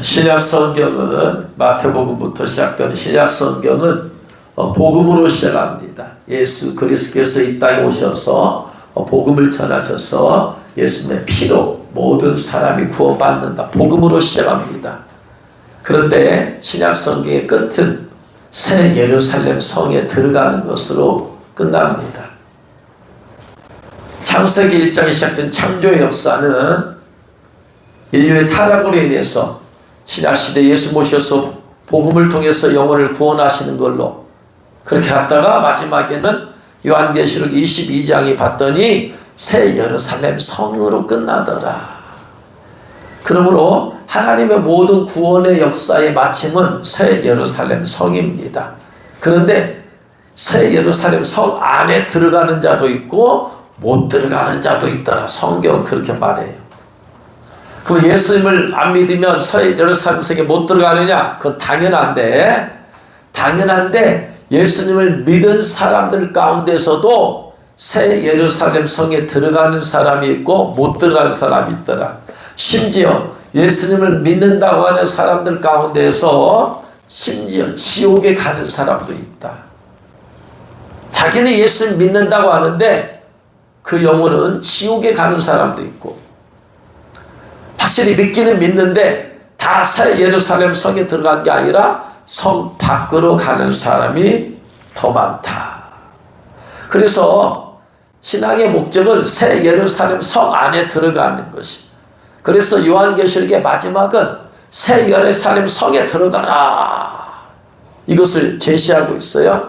신약 성경은 마태복음부터 시작되는 신약 성경은 복음으로 시작합니다. 예수 그리스도께서 이 땅에 오셔서 복음을 전하셔서 예수님의 피로 모든 사람이 구원받는다. 복음으로 시작합니다. 그런데 신약 성경의 끝은 새 예루살렘 성에 들어가는 것으로 끝납니다. 창세기 1장에 시작된 창조의 역사는 인류의 타락으로 인해서 신약시대 예수 모셔서 복음을 통해서 영혼을 구원하시는 걸로 그렇게 갔다가 마지막에는 요한계시록 22장이 봤더니 새 예루살렘 성으로 끝나더라. 그러므로 하나님의 모든 구원의 역사의 마침은 새 예루살렘 성입니다. 그런데 새 예루살렘 성 안에 들어가는 자도 있고 못 들어가는 자도 있더라. 성경은 그렇게 말해요. 그럼 예수님을 안 믿으면 새 예루살렘 성에 못 들어가느냐? 그건 당연한데 예수님을 믿은 사람들 가운데서도 새 예루살렘 성에 들어가는 사람이 있고 못 들어가는 사람이 있더라. 심지어 예수님을 믿는다고 하는 사람들 가운데서 심지어 지옥에 가는 사람도 있다. 자기는 예수님 믿는다고 하는데 그 영혼은 지옥에 가는 사람도 있고, 확실히 믿기는 믿는데 다 새 예루살렘 성에 들어간 게 아니라 성 밖으로 가는 사람이 더 많다. 그래서 신앙의 목적은 새 예루살렘 성 안에 들어가는 것이. 그래서 요한계시록의 마지막은 새 예루살렘 성에 들어가라. 이것을 제시하고 있어요.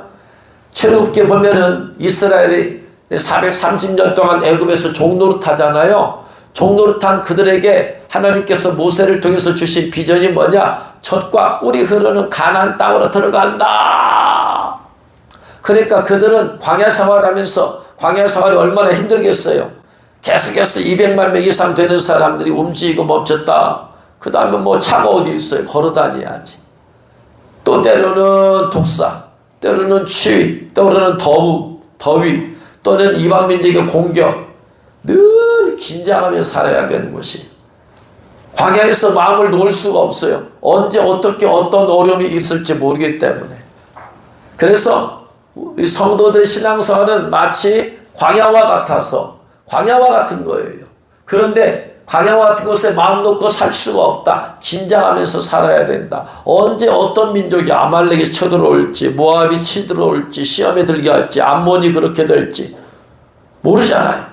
출애굽기에 보면은 이스라엘이 430년 동안 애굽에서 종노릇하잖아요. 종노릇한 그들에게 하나님께서 모세를 통해서 주신 비전이 뭐냐? 젖과 꿀이 흐르는 가나안 땅으로 들어간다. 그러니까 그들은 광야 생활하면서 광야 생활이 얼마나 힘들겠어요. 계속해서 200만 명 이상 되는 사람들이 움직이고 멈췄다. 그 다음에 뭐 차가 어디 있어요? 걸어 다녀야지. 또 때로는 독사, 때로는 추위, 때로는 더위, 또는 이방 민족의 공격. 늘 긴장하며 살아야 되는 것이. 광야에서 마음을 놓을 수가 없어요. 언제 어떻게 어떤 어려움이 있을지 모르기 때문에. 그래서 이 성도들의 신앙생활은 마치 광야와 같아서 광야와 같은 거예요. 그런데 광야와 같은 곳에 마음 놓고 살 수가 없다. 긴장하면서 살아야 된다. 언제 어떤 민족이 아말렉이 쳐들어올지, 모압이 치들어올지, 시험에 들게 할지, 암몬이 그렇게 될지 모르잖아요.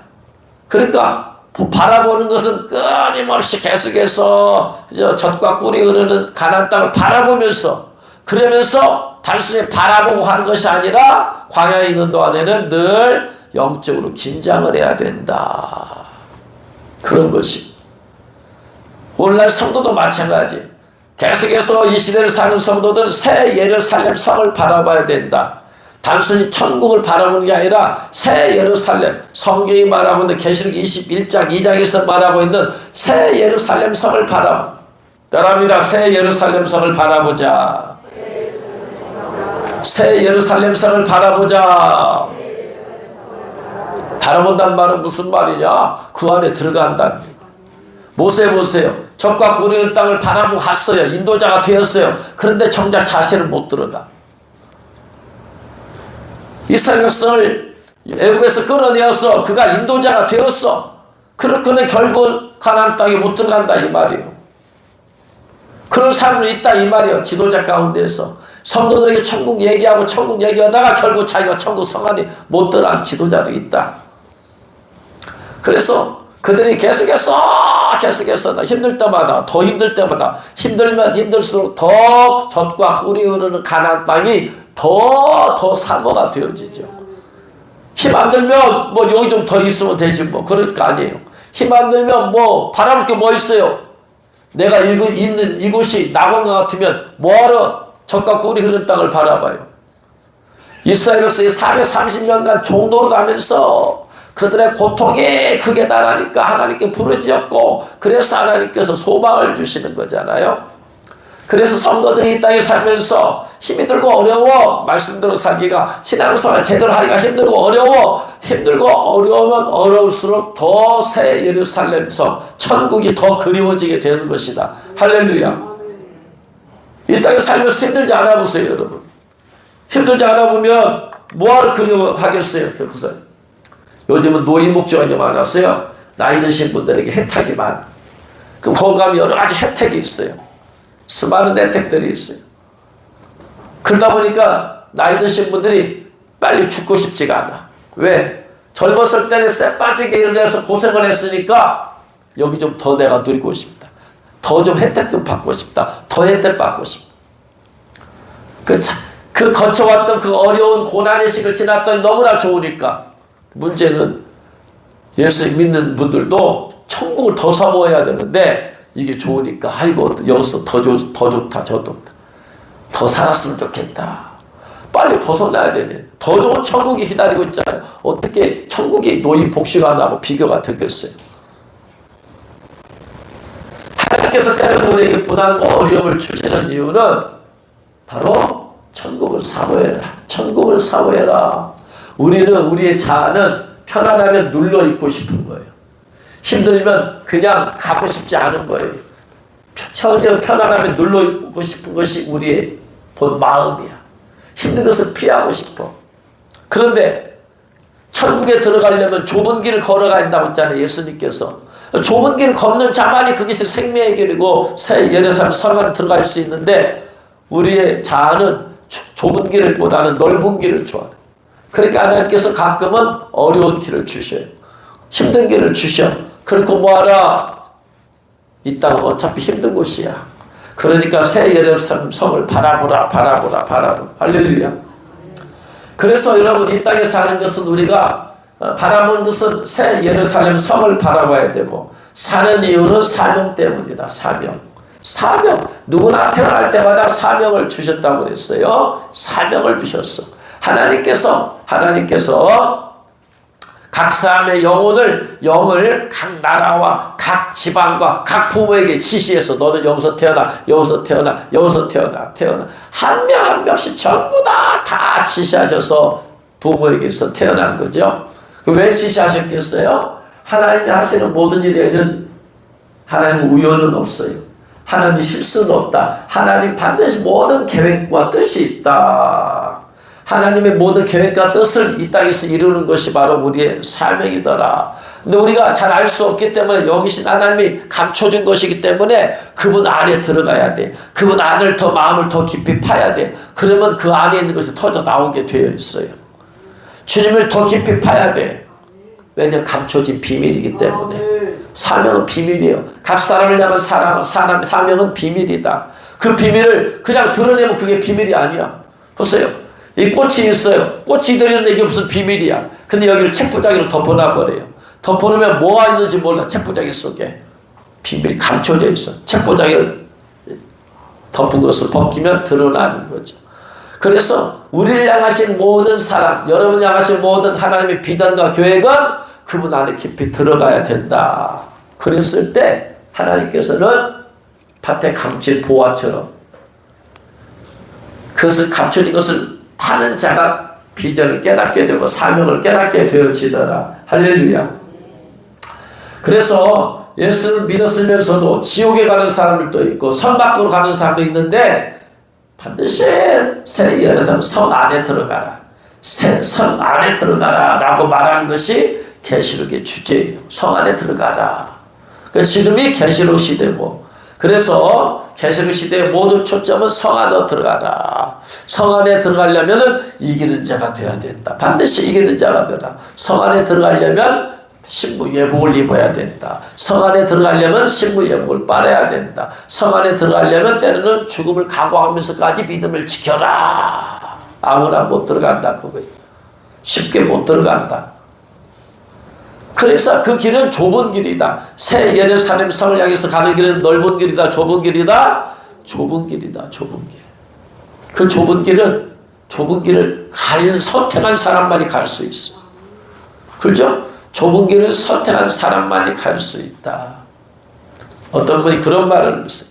그러니까 바라보는 것은 끊임없이 계속해서 젖과 꿀이 흐르는 가나안 땅을 바라보면서, 그러면서 단순히 바라보고 하는 것이 아니라 광야에 있는 동안에는 늘 영적으로 긴장을 해야 된다. 그런 것이. 오늘날 성도도 마찬가지. 계속해서 이 시대를 사는 성도들은 새 예루살렘 성을 바라봐야 된다. 단순히 천국을 바라보는 게 아니라 새 예루살렘, 성경이 말하고 있는 계시록 21장 2장에서 말하고 있는 새 예루살렘 성을 따라합니다. 새 예루살렘 성을 바라보자. 새 예루살렘 성을 바라보자. 바라본다는 말은 무슨 말이냐? 그 안에 들어간다는 거예요. 모세 보세요. 젖과 꿀이 흐르는 땅을 바라보고 갔어요. 인도자가 되었어요. 그런데 정작 자신은 못 들어가. 이스라엘 백성을 애굽에서 끌어내어서 그가 인도자가 되었어. 그렇게는 결국 가나안 땅에 못 들어간다 이 말이에요. 그런 사람이 있다 이 말이에요. 지도자 가운데에서 성도들에게 천국 얘기하다가 결국 자기가 천국 성 안에 못 들어간 지도자도 있다. 그래서 그들이 계속해서 힘들 때마다 더 힘들 때마다 힘들면 힘들수록 더 젖과 꿀이 흐르는 가나안 땅이 더 사모가 되어지죠. 힘 안 들면 뭐 여기 좀 더 있으면 되지 뭐 그럴 거 아니에요. 힘 안 들면 뭐 바라볼 게 뭐 있어요. 내가 있는 이곳이 낙원과 같으면 뭐하러 젖과 꿀이 흐르는 땅을 바라봐요. 이스라엘 백성이 430년간 종노릇하면서 그들의 고통이 극에 달하니까 하나님께 부르짖었고, 그래서 하나님께서 소망을 주시는 거잖아요. 그래서 성도들이 이 땅에 살면서 힘이 들고 어려워 말씀대로 살기가, 신앙생활 제대로 하기가 힘들고 어려우면 어려울수록 더 새 예루살렘 성 천국이 더 그리워지게 되는 것이다. 할렐루야. 이 땅에 살면서 힘들지 않아 보세요, 여러분. 힘들지 않아 보면 뭐하러 그리워하겠어요, 그것을. 요즘은 노인 목적이 많았어요. 나이 드신 분들에게 혜택이 많아. 그 거기 여러 가지 혜택이 있어요. 수많은 혜택들이 있어요. 그러다 보니까 나이 드신 분들이 빨리 죽고 싶지가 않아. 왜? 젊었을 때는 쎄 빠지게 일을 해서 고생을 했으니까 여기 좀 더 내가 누리고 싶다. 더 좀 혜택 좀 받고 싶다. 더 혜택 받고 싶다. 그 거쳐왔던 그 어려운 고난의 시기를 지났더니 너무나 좋으니까. 문제는 예수 믿는 분들도 천국을 더 사모해야 되는데 이게 좋으니까 아이고 여기서 더 좋다 저 좋다. 더 살았으면 좋겠다. 빨리 벗어나야 되네. 더 좋은 천국이 기다리고 있잖아요. 어떻게 천국이 노인 복지관하고 비교가 되겠어요? 하나님께서 때로는 우리에게 고난과 어려움을 주시는 이유는 바로 천국을 사모해라. 천국을 사모해라. 우리는 우리의 자아는 편안하면 눌러 있고 싶은 거예요. 힘들면 그냥 가고 싶지 않은 거예요. 현재 편안하면 눌러 있고 싶은 것이 우리의 본 마음이야. 힘든 것을 피하고 싶어. 그런데 천국에 들어가려면 좁은 길을 걸어가야 한다고 했잖아요. 예수님께서. 좁은 길 걷는 자만이 그것이 생명의 길이고 새 예루살렘 성안에 들어갈 수 있는데 우리의 자아는 좁은 길보다는 넓은 길을 좋아해요. 그러니까 하나님께서 가끔은 어려운 길을 주셔요. 힘든 길을 주셔. 그렇고 뭐하라? 이 땅은 어차피 힘든 곳이야. 그러니까 새 예루살렘 성을 바라보라. 할렐루야. 그래서 여러분 이 땅에 사는 것은 우리가 바라보는 것은 새 예루살렘 성을 바라봐야 되고 사는 이유는 사명 때문이다. 사명. 누구나 태어날 때마다 사명을 주셨다고 그랬어요. 사명을 주셨어. 하나님께서 각 사람의 영을 각 나라와 각 지방과 각 부모에게 지시해서 너는 여기서 태어나 한 명 한 명씩 전부 다 지시하셔서 부모에게서 태어난 거죠. 왜 지시하셨겠어요? 하나님이 하시는 모든 일에는 하나님 우연은 없어요. 하나님 실수는 없다. 하나님 반드시 모든 계획과 뜻이 있다. 하나님의 모든 계획과 뜻을 이 땅에서 이루는 것이 바로 우리의 사명이더라. 근데 우리가 잘 알 수 없기 때문에 여기신 하나님이 감춰준 것이기 때문에 그분 안에 들어가야 돼. 그분 안을 마음을 더 깊이 파야 돼. 그러면 그 안에 있는 것이 터져 나오게 되어 있어요. 주님을 더 깊이 파야 돼. 왜냐하면 감춰진 비밀이기 때문에. 사명은 비밀이에요. 각 사람을 향한 사명은 비밀이다. 그 비밀을 그냥 드러내면 그게 비밀이 아니야. 보세요. 이 꽃이 있어요. 꽃이 들이는데 이게 무슨 비밀이야. 근데 여기를 책부자기로 덮어놔버려요. 덮어놓으면 뭐가 있는지 몰라. 책부자기 속에 비밀이 감춰져 있어. 책부자기를 덮은 것을 벗기면 드러나는 거죠. 그래서 우리를 향하신 모든 사람, 여러분을 향하신 모든 하나님의 비전과 계획은 그분 안에 깊이 들어가야 된다. 그랬을 때 하나님께서는 밭에 감칠 보화처럼 그것을 감춰진 것을 파는 자가 비전을 깨닫게 되고 사명을 깨닫게 되어지더라. 할렐루야. 그래서 예수를 믿었으면서도 지옥에 가는 사람들도 있고 성 밖으로 가는 사람도 있는데 반드시 새 예루살렘 성 안에 들어가라. 새 성 안에 들어가라 라고 말하는 것이 계시록의 주제예요. 성 안에 들어가라. 그 지금이 계시록 시대고 그래서 계시록 시대의 모든 초점은 성 안에 들어가라. 성 안에 들어가려면 이기는 자가 되어야 된다. 반드시 이기는 자가 되라. 성 안에 들어가려면 신부 예복을 입어야 된다. 성 안에 들어가려면 신부 예복을 빨아야 된다. 성 안에 들어가려면 때로는 죽음을 각오하면서까지 믿음을 지켜라. 아무나 못 들어간다 그거예요. 쉽게 못 들어간다. 그래서 그 길은 좁은 길이다. 새 예루살렘 성을 향해서 가는 길은 넓은 길이다. 좁은 길이다. 좁은 길이다. 좁은 길. 그 좁은 길을 선택한 사람만이 갈 수 있어. 그죠? 좁은 길을 선택한 사람만이 갈 수 있다. 어떤 분이 그런 말을 했어요.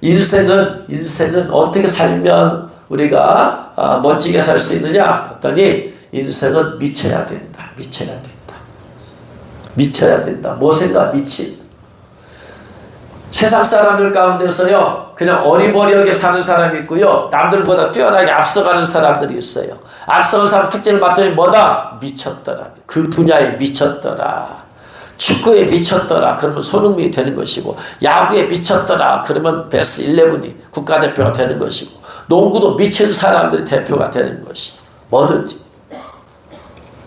인생은 어떻게 살면 우리가 멋지게 살 수 있느냐? 했더니 인생은 미쳐야 된다. 미쳐야 된다. 뭐 생각? 미치. 세상 사람들 가운데서요, 그냥 어리버리하게 사는 사람이 있고요, 남들보다 뛰어나게 앞서가는 사람들이 있어요. 앞서가는 사람 특징을 봤더니 뭐다? 미쳤더라. 그 분야에 미쳤더라. 축구에 미쳤더라. 그러면 손흥민이 되는 것이고, 야구에 미쳤더라. 그러면 베스트 11이 국가대표가 되는 것이고, 농구도 미친 사람들이 대표가 되는 것이 뭐든지.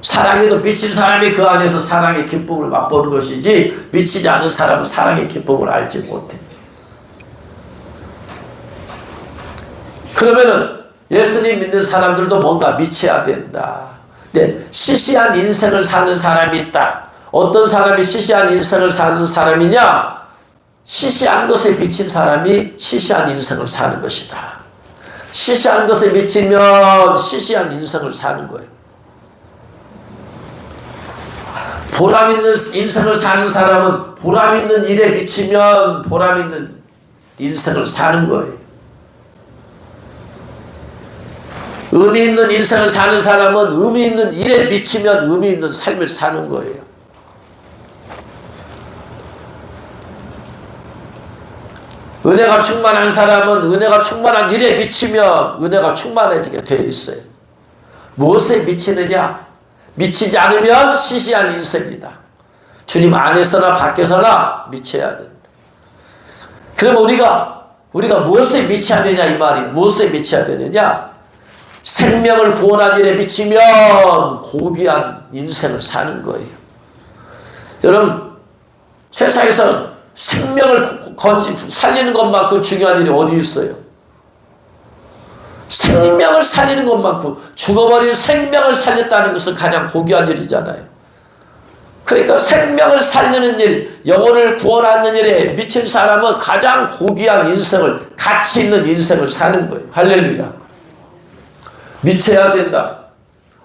사랑에도 미친 사람이 그 안에서 사랑의 기쁨을 맛보는 것이지, 미치지 않은 사람은 사랑의 기쁨을 알지 못해. 그러면은 예수님 믿는 사람들도 뭔가 미쳐야 된다. 근데 시시한 인생을 사는 사람이 있다. 어떤 사람이 시시한 인생을 사는 사람이냐? 시시한 것에 미친 사람이 시시한 인생을 사는 것이다. 시시한 것에 미치면 시시한 인생을 사는 거예요. 보람 있는 인생을 사는 사람은 보람 있는 일에 미치면 보람 있는 인생을 사는 거예요. 의미 있는 인생을 사는 사람은 의미 있는 일에 미치면 의미 있는 삶을 사는 거예요. 은혜가 충만한 사람은 은혜가 충만한 일에 미치면 은혜가 충만해지게 되어 있어요. 무엇에 미치느냐? 미치지 않으면 시시한 인생이다. 주님 안에서나 밖에서나 미쳐야 된다. 그러면 우리가 무엇에 미쳐야 되냐 이 말이. 무엇에 미쳐야 되느냐? 생명을 구원한 일에 미치면 고귀한 인생을 사는 거예요. 여러분, 세상에서 생명을 살리는 것만큼 중요한 일이 어디 있어요? 생명을 살리는 것만큼, 죽어버린 생명을 살렸다는 것은 가장 고귀한 일이잖아요. 그러니까 생명을 살리는 일, 영혼을 구원하는 일에 미친 사람은 가장 고귀한 인생을, 가치 있는 인생을 사는 거예요. 할렐루야. 미쳐야 된다.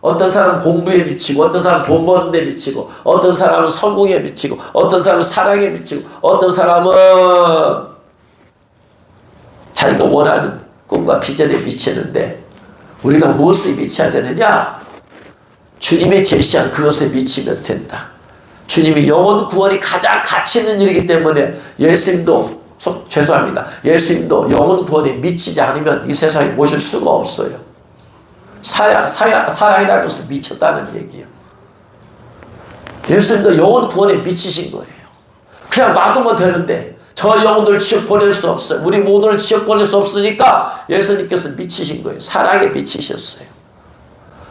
어떤 사람은 공부에 미치고, 어떤 사람은 돈 버는 데 미치고, 어떤 사람은 성공에 미치고, 어떤 사람은 사랑에 미치고, 어떤 사람은 자기가 원하는 꿈과 비전에 미치는데, 우리가 무엇에 미쳐야 되느냐? 주님의 제시한 그것에 미치면 된다. 주님이 영혼 구원이 가장 가치 있는 일이기 때문에 예수님도, 죄송합니다, 예수님도 영혼 구원에 미치지 않으면 이 세상에 오실 수가 없어요. 사랑이라는 것은 미쳤다는 얘기예요. 예수님도 영혼 구원에 미치신 거예요. 그냥 놔두면 되는데 저 영혼들 지옥 보낼 수 없어요. 우리 모두를 지옥 보낼 수 없으니까 예수님께서 미치신 거예요. 사랑에 미치셨어요.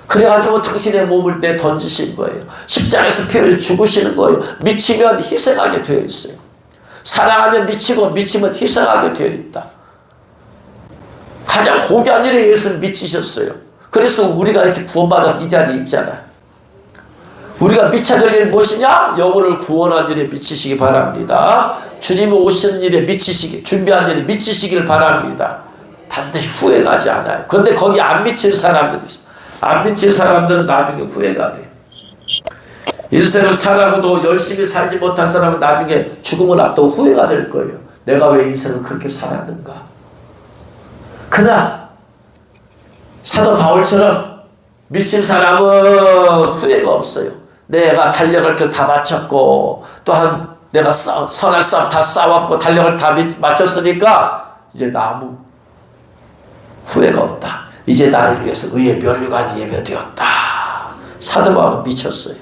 그래가지고 당신의 몸을 내던지신 거예요. 십자가에서 피를 죽으시는 거예요. 미치면 희생하게 되어 있어요. 사랑하면 미치고 미치면 희생하게 되어 있다. 가장 고귀한 일에 예수님 미치셨어요. 그래서 우리가 이렇게 구원받아서 이 자리에 있잖아요. 우리가 미쳐야 될 일은 무엇이냐? 영혼을 구원한 일에 미치시기 바랍니다. 주님이 오시는 일에 미치시기, 준비한 일에 미치시길 바랍니다. 반드시 후회가지 않아요. 그런데 거기 안 미칠 사람들이 있어요. 안 미칠 사람들은 나중에 후회가 돼요. 인생을 살아고도 열심히 살지 못한 사람은 나중에 죽음을 앞두고 후회가 될 거예요. 내가 왜 인생을 그렇게 살았는가? 그러나 사도 바울처럼 미친 사람은 후회가 없어요. 내가 달력을 다 마쳤고, 또한 내가 선할 싸움 다 싸웠고, 달력을 다 마쳤으니까 이제 아무 후회가 없다. 이제 나를 위해서 의의 면류관이 예배되었다. 사도 바울은 미쳤어요.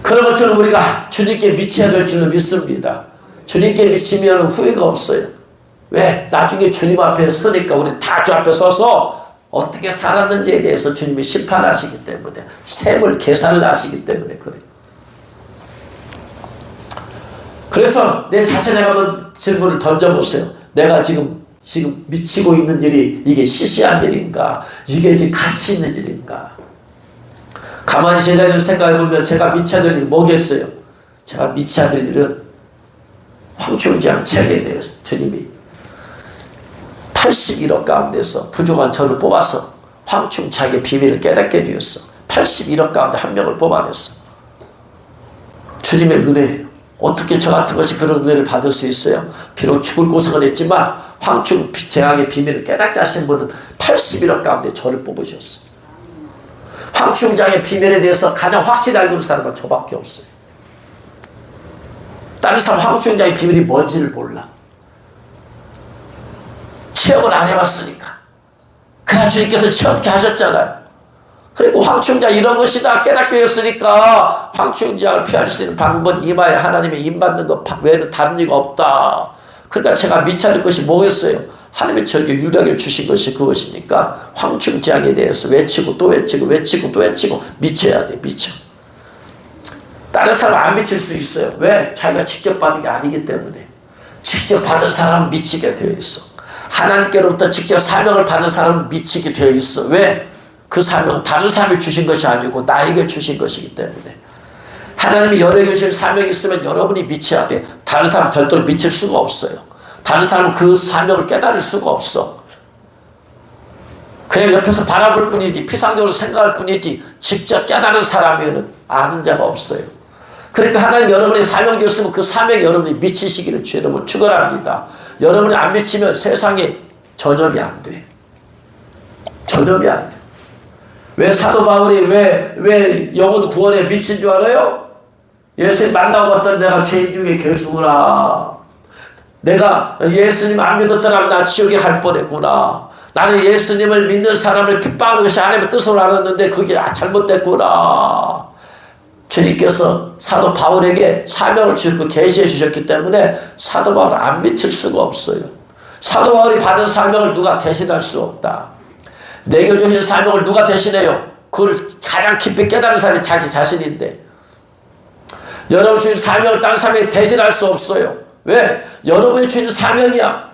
그런 것처럼 우리가 주님께 미쳐야 될 줄로 믿습니다. 주님께 미치면 후회가 없어요. 왜? 나중에 주님 앞에 서니까 우리 다 주 앞에 서서 어떻게 살았는지에 대해서 주님이 심판하시기 때문에, 셈을 계산을 하시기 때문에 그래요. 그래서 내 자신에게 한번 질문을 던져보세요. 내가 지금 미치고 있는 일이 이게 시시한 일인가? 이게 지금 가치 있는 일인가? 가만히 제자리를 생각해보면 제가 미쳐야 될 일이 뭐겠어요? 제가 미쳐야 될 일은 황충장 책에 대해서 주님이 81억 가운데서 부족한 저를 뽑아서 황충창의 비밀을 깨닫게 해 주셨어. 81억 가운데 한 명을 뽑아냈어. 주님의 은혜예요. 어떻게 저 같은 것이 그런 은혜를 받을 수 있어요? 비록 죽을 고생을 했지만 황충 재앙의 비밀을 깨닫게 하신 분은 81억 가운데 저를 뽑으셨어요. 황충장의 비밀에 대해서 가장 확실히 알고 있는 사람은 저밖에 없어요. 다른 사람 황충장의 비밀이 뭔지를 몰라. 체험을 안 해봤으니까. 그러나 주님께서 체험케 하셨잖아요. 그리고 황충자 이런 것이다 깨닫게 했으니까 황충장을 피할 수 있는 방법은 이마에 하나님의 임받는 것 외에는 다른 이가 없다. 그러니까 제가 미쳐야 것이 뭐겠어요? 하나님이 저에게 유력을 주신 것이 그것이니까 황충장에 대해서 외치고 또 외치고 외치고 또 외치고 미쳐야 돼. 미쳐. 다른 사람 안 미칠 수 있어요. 왜? 자기가 직접 받은 게 아니기 때문에. 직접 받은 사람은 미치게 되어 있어. 하나님께로부터 직접 사명을 받은 사람은 미치게 되어 있어. 왜? 그 사명은 다른 사람이 주신 것이 아니고 나에게 주신 것이기 때문에. 하나님이 여러에게 주신 사명이 있으면 여러분이 미쳐야 돼. 다른 사람 절대로 미칠 수가 없어요. 다른 사람은 그 사명을 깨달을 수가 없어. 그냥 옆에서 바라볼 뿐이지 피상적으로 생각할 뿐이지 직접 깨달은 사람에는 아는 자가 없어요. 그러니까 하나님 여러분의 사명이 있으면 그 사명이 여러분이 미치시기를 주 여러분 축원합니다. 여러분이 안 미치면 세상에 전염이 안 돼. 전염이 안 돼. 왜 사도 바울이 왜 영혼 구원에 미친 줄 알아요? 예수님 만나고 봤더니 내가 죄인 중에 괴수구나. 내가 예수님 안 믿었더라면 나 지옥에 갈 뻔했구나. 나는 예수님을 믿는 사람을 핍박하는 것이 하나님의 뜻으로 알았는데 그게 잘못됐구나. 주님께서 사도 바울에게 사명을 주셨고 계시해 주셨기 때문에 사도 바울은 안 미칠 수가 없어요. 사도 바울이 받은 사명을 누가 대신할 수 없다. 내게 주신 사명을 누가 대신해요? 그걸 가장 깊이 깨달은 사람이 자기 자신인데 여러분 주신 사명을 다른 사람이 대신할 수 없어요. 왜? 여러분이 주신 사명이야.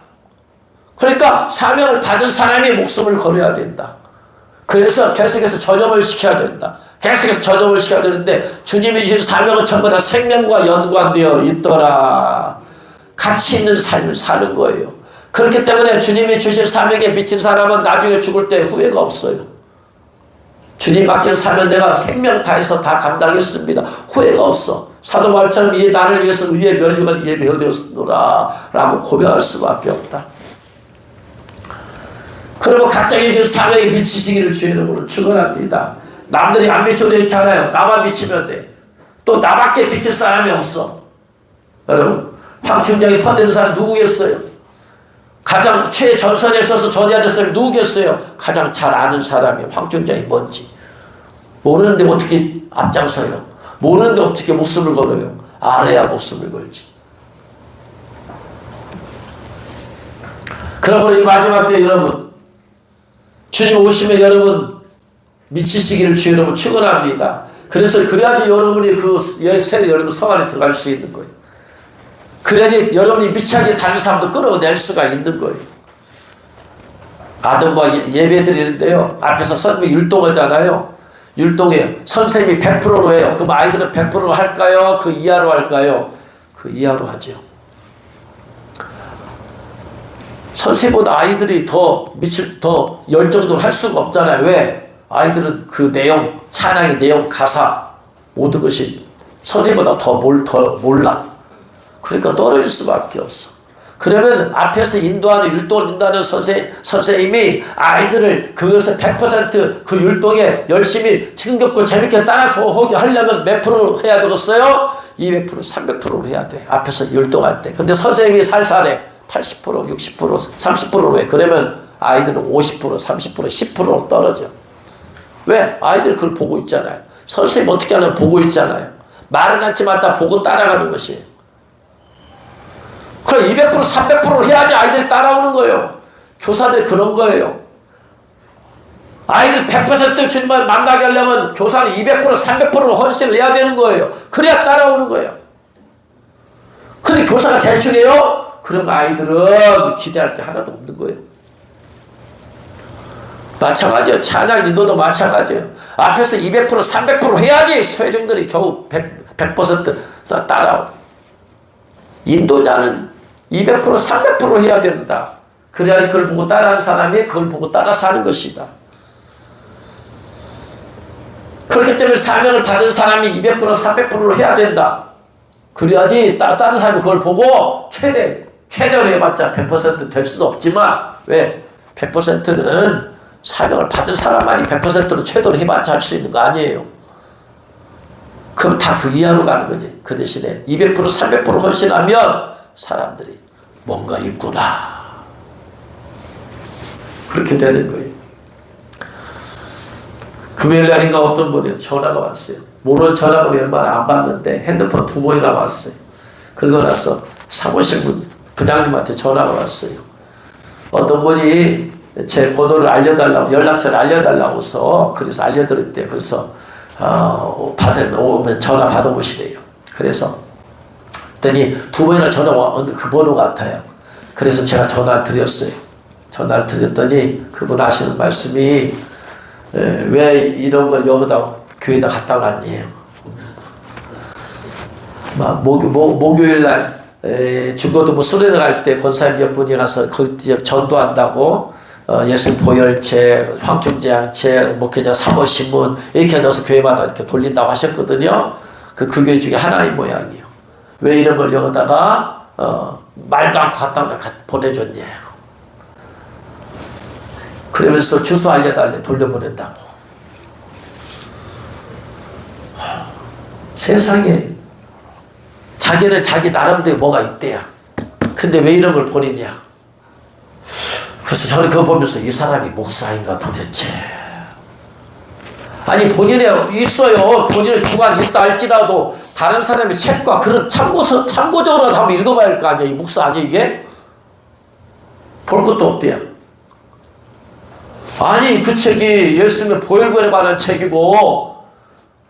그러니까 사명을 받은 사람이 목숨을 걸어야 된다. 그래서 계속해서 전염을 시켜야 된다. 계속해서 전염을 시켜야 되는데 주님이 주신 사명은 전부 다 생명과 연관되어 있더라. 가치 있는 삶을 사는 거예요. 그렇기 때문에 주님이 주신 사명에 미친 사람은 나중에 죽을 때 후회가 없어요. 주님 맡긴 사명 내가 생명 다해서 다 감당했습니다. 후회가 없어. 사도 바울처럼 이 나를 위해서 의의 면류관 예배되었노라 라고 고백할 수밖에 없다. 그리고 각자 주신 사명에 미치시기를 주의 이름으로 축원합니다. 남들이 안 미쳐도 있잖아요. 나만 미치면 돼. 또 나밖에 미칠 사람이 없어. 여러분 황충장이 퍼뜨리는 사람 누구겠어요? 가장 최전선에 서서 전해야 사람이 누구겠어요? 가장 잘 아는 사람이 황충장이 뭔지. 모르는데 어떻게 앞장서요? 모르는데 어떻게 목숨을 걸어요? 알아야 목숨을 걸지. 그러므로 이 마지막 때 여러분 주님 오시면 여러분 미치시기를 주 여러분 축원합니다. 그래서 그래야지 여러분이 그 새 여러분 성 안에 들어갈 수 있는 거예요. 그래야지 여러분이 미치게 다른 사람도 끌어낼 수가 있는 거예요. 아동과 예배 드리는데요. 앞에서 선생님이 율동하잖아요. 율동에 선생님이 100%로 해요. 그럼 아이들은 100%로 할까요? 그 이하로 할까요? 그 이하로 하죠. 선생님보다 아이들이 더 열정적으로 할 수가 없잖아요. 왜? 아이들은 그 내용, 찬양의 내용, 가사 모든 것이 선생님보다 더 몰라. 그러니까 떨어질 수밖에 없어. 그러면 앞에서 인도하는 율동을 인도하는 선생님이 아이들을 그것을 100% 그 율동에 열심히 즐겁고 재밌게 따라서 오게 하려면 몇 프로 해야 되겠어요? 200%, 300%로 해야 돼. 앞에서 율동할 때. 근데 선생님이 살살해. 80%, 60%, 30%로 해. 그러면 아이들은 50%, 30%, 10%로 떨어져. 왜? 아이들이 그걸 보고 있잖아요. 선생님 어떻게 하냐면 보고 있잖아요. 말은 않지만 다 보고 따라가는 것이에요. 그럼 200%, 300%를 해야지 아이들이 따라오는 거예요. 교사들이 그런 거예요. 아이들 100% 주님을 만나게 하려면 교사는 200%, 300%로 헌신을 해야 되는 거예요. 그래야 따라오는 거예요. 근데 교사가 대충 해요? 그럼 아이들은 기대할 게 하나도 없는 거예요. 마찬가지예요. 찬양 인도도 마찬가지예요. 앞에서 200%, 300% 해야지 회중들이 겨우 100% 따라오다. 인도자는 200%, 300% 해야 된다. 그래야 그걸 보고 따라하는 사람이 그걸 보고 따라서 하는 것이다. 그렇기 때문에 사명을 받은 사람이 200%, 300%를 해야 된다. 그래야지 다른 사람이 그걸 보고 최대로 해봤자 100% 될 수도 없지만 왜? 100%는 사명을 받은 사람만이 100%로 최대로 해봤자 할 수 있는 거 아니에요. 그럼 다 그 이하로 가는 거지. 그 대신에 200% 300% 헌신하면 사람들이 뭔가 있구나. 그렇게 되는 거예요. 금요일 날인가 어떤 분이 전화가 왔어요. 모르는 전화가 웬만하면 안 받는데 핸드폰 2번이나 왔어요. 그러고 나서 사무실 부장님한테 전화가 왔어요. 어떤 분이 제 번호를 알려달라고, 연락처를 알려달라고 해서, 그래서 알려드렸대요. 그래서 오면 전화 받아보시래요. 그래서 그랬더니 2번이나 전화가 왔는데 그 번호 같아요. 그래서 제가 전화를 드렸어요. 전화를 드렸더니 그분 하시는 말씀이 왜 이런 걸 여기다 교회에다 갖다 놨니? 목요일 날 죽어도 뭐 수련회 갈 때 권사님 몇 분이 가서 그 지역 전도한다고 예수 보혈체, 황충제양체, 목회자 사모신문 이렇게 넣어서 교회마다 이렇게 돌린다고 하셨거든요. 그 교회 중에 하나인 모양이에요. 왜 이런 걸 여기다가 말도 않고 갖다 보내줬냐. 그러면서 주소 알려달래 돌려보낸다고. 세상에 자기는 자기 나름대로 뭐가 있대야. 근데 왜 이런 걸 보내냐. 그래서 저는 그거 보면서 이 사람이 목사인가 도대체. 아니 본인의 있어요. 본인의 주관이 있다 할지라도 다른 사람의 책과 그런 참고적으로 한번 읽어봐야 할 거 아니야. 이 목사 아니야 이게? 볼 것도 없대요. 아니 그 책이 예수님의 보혈권에 관한 책이고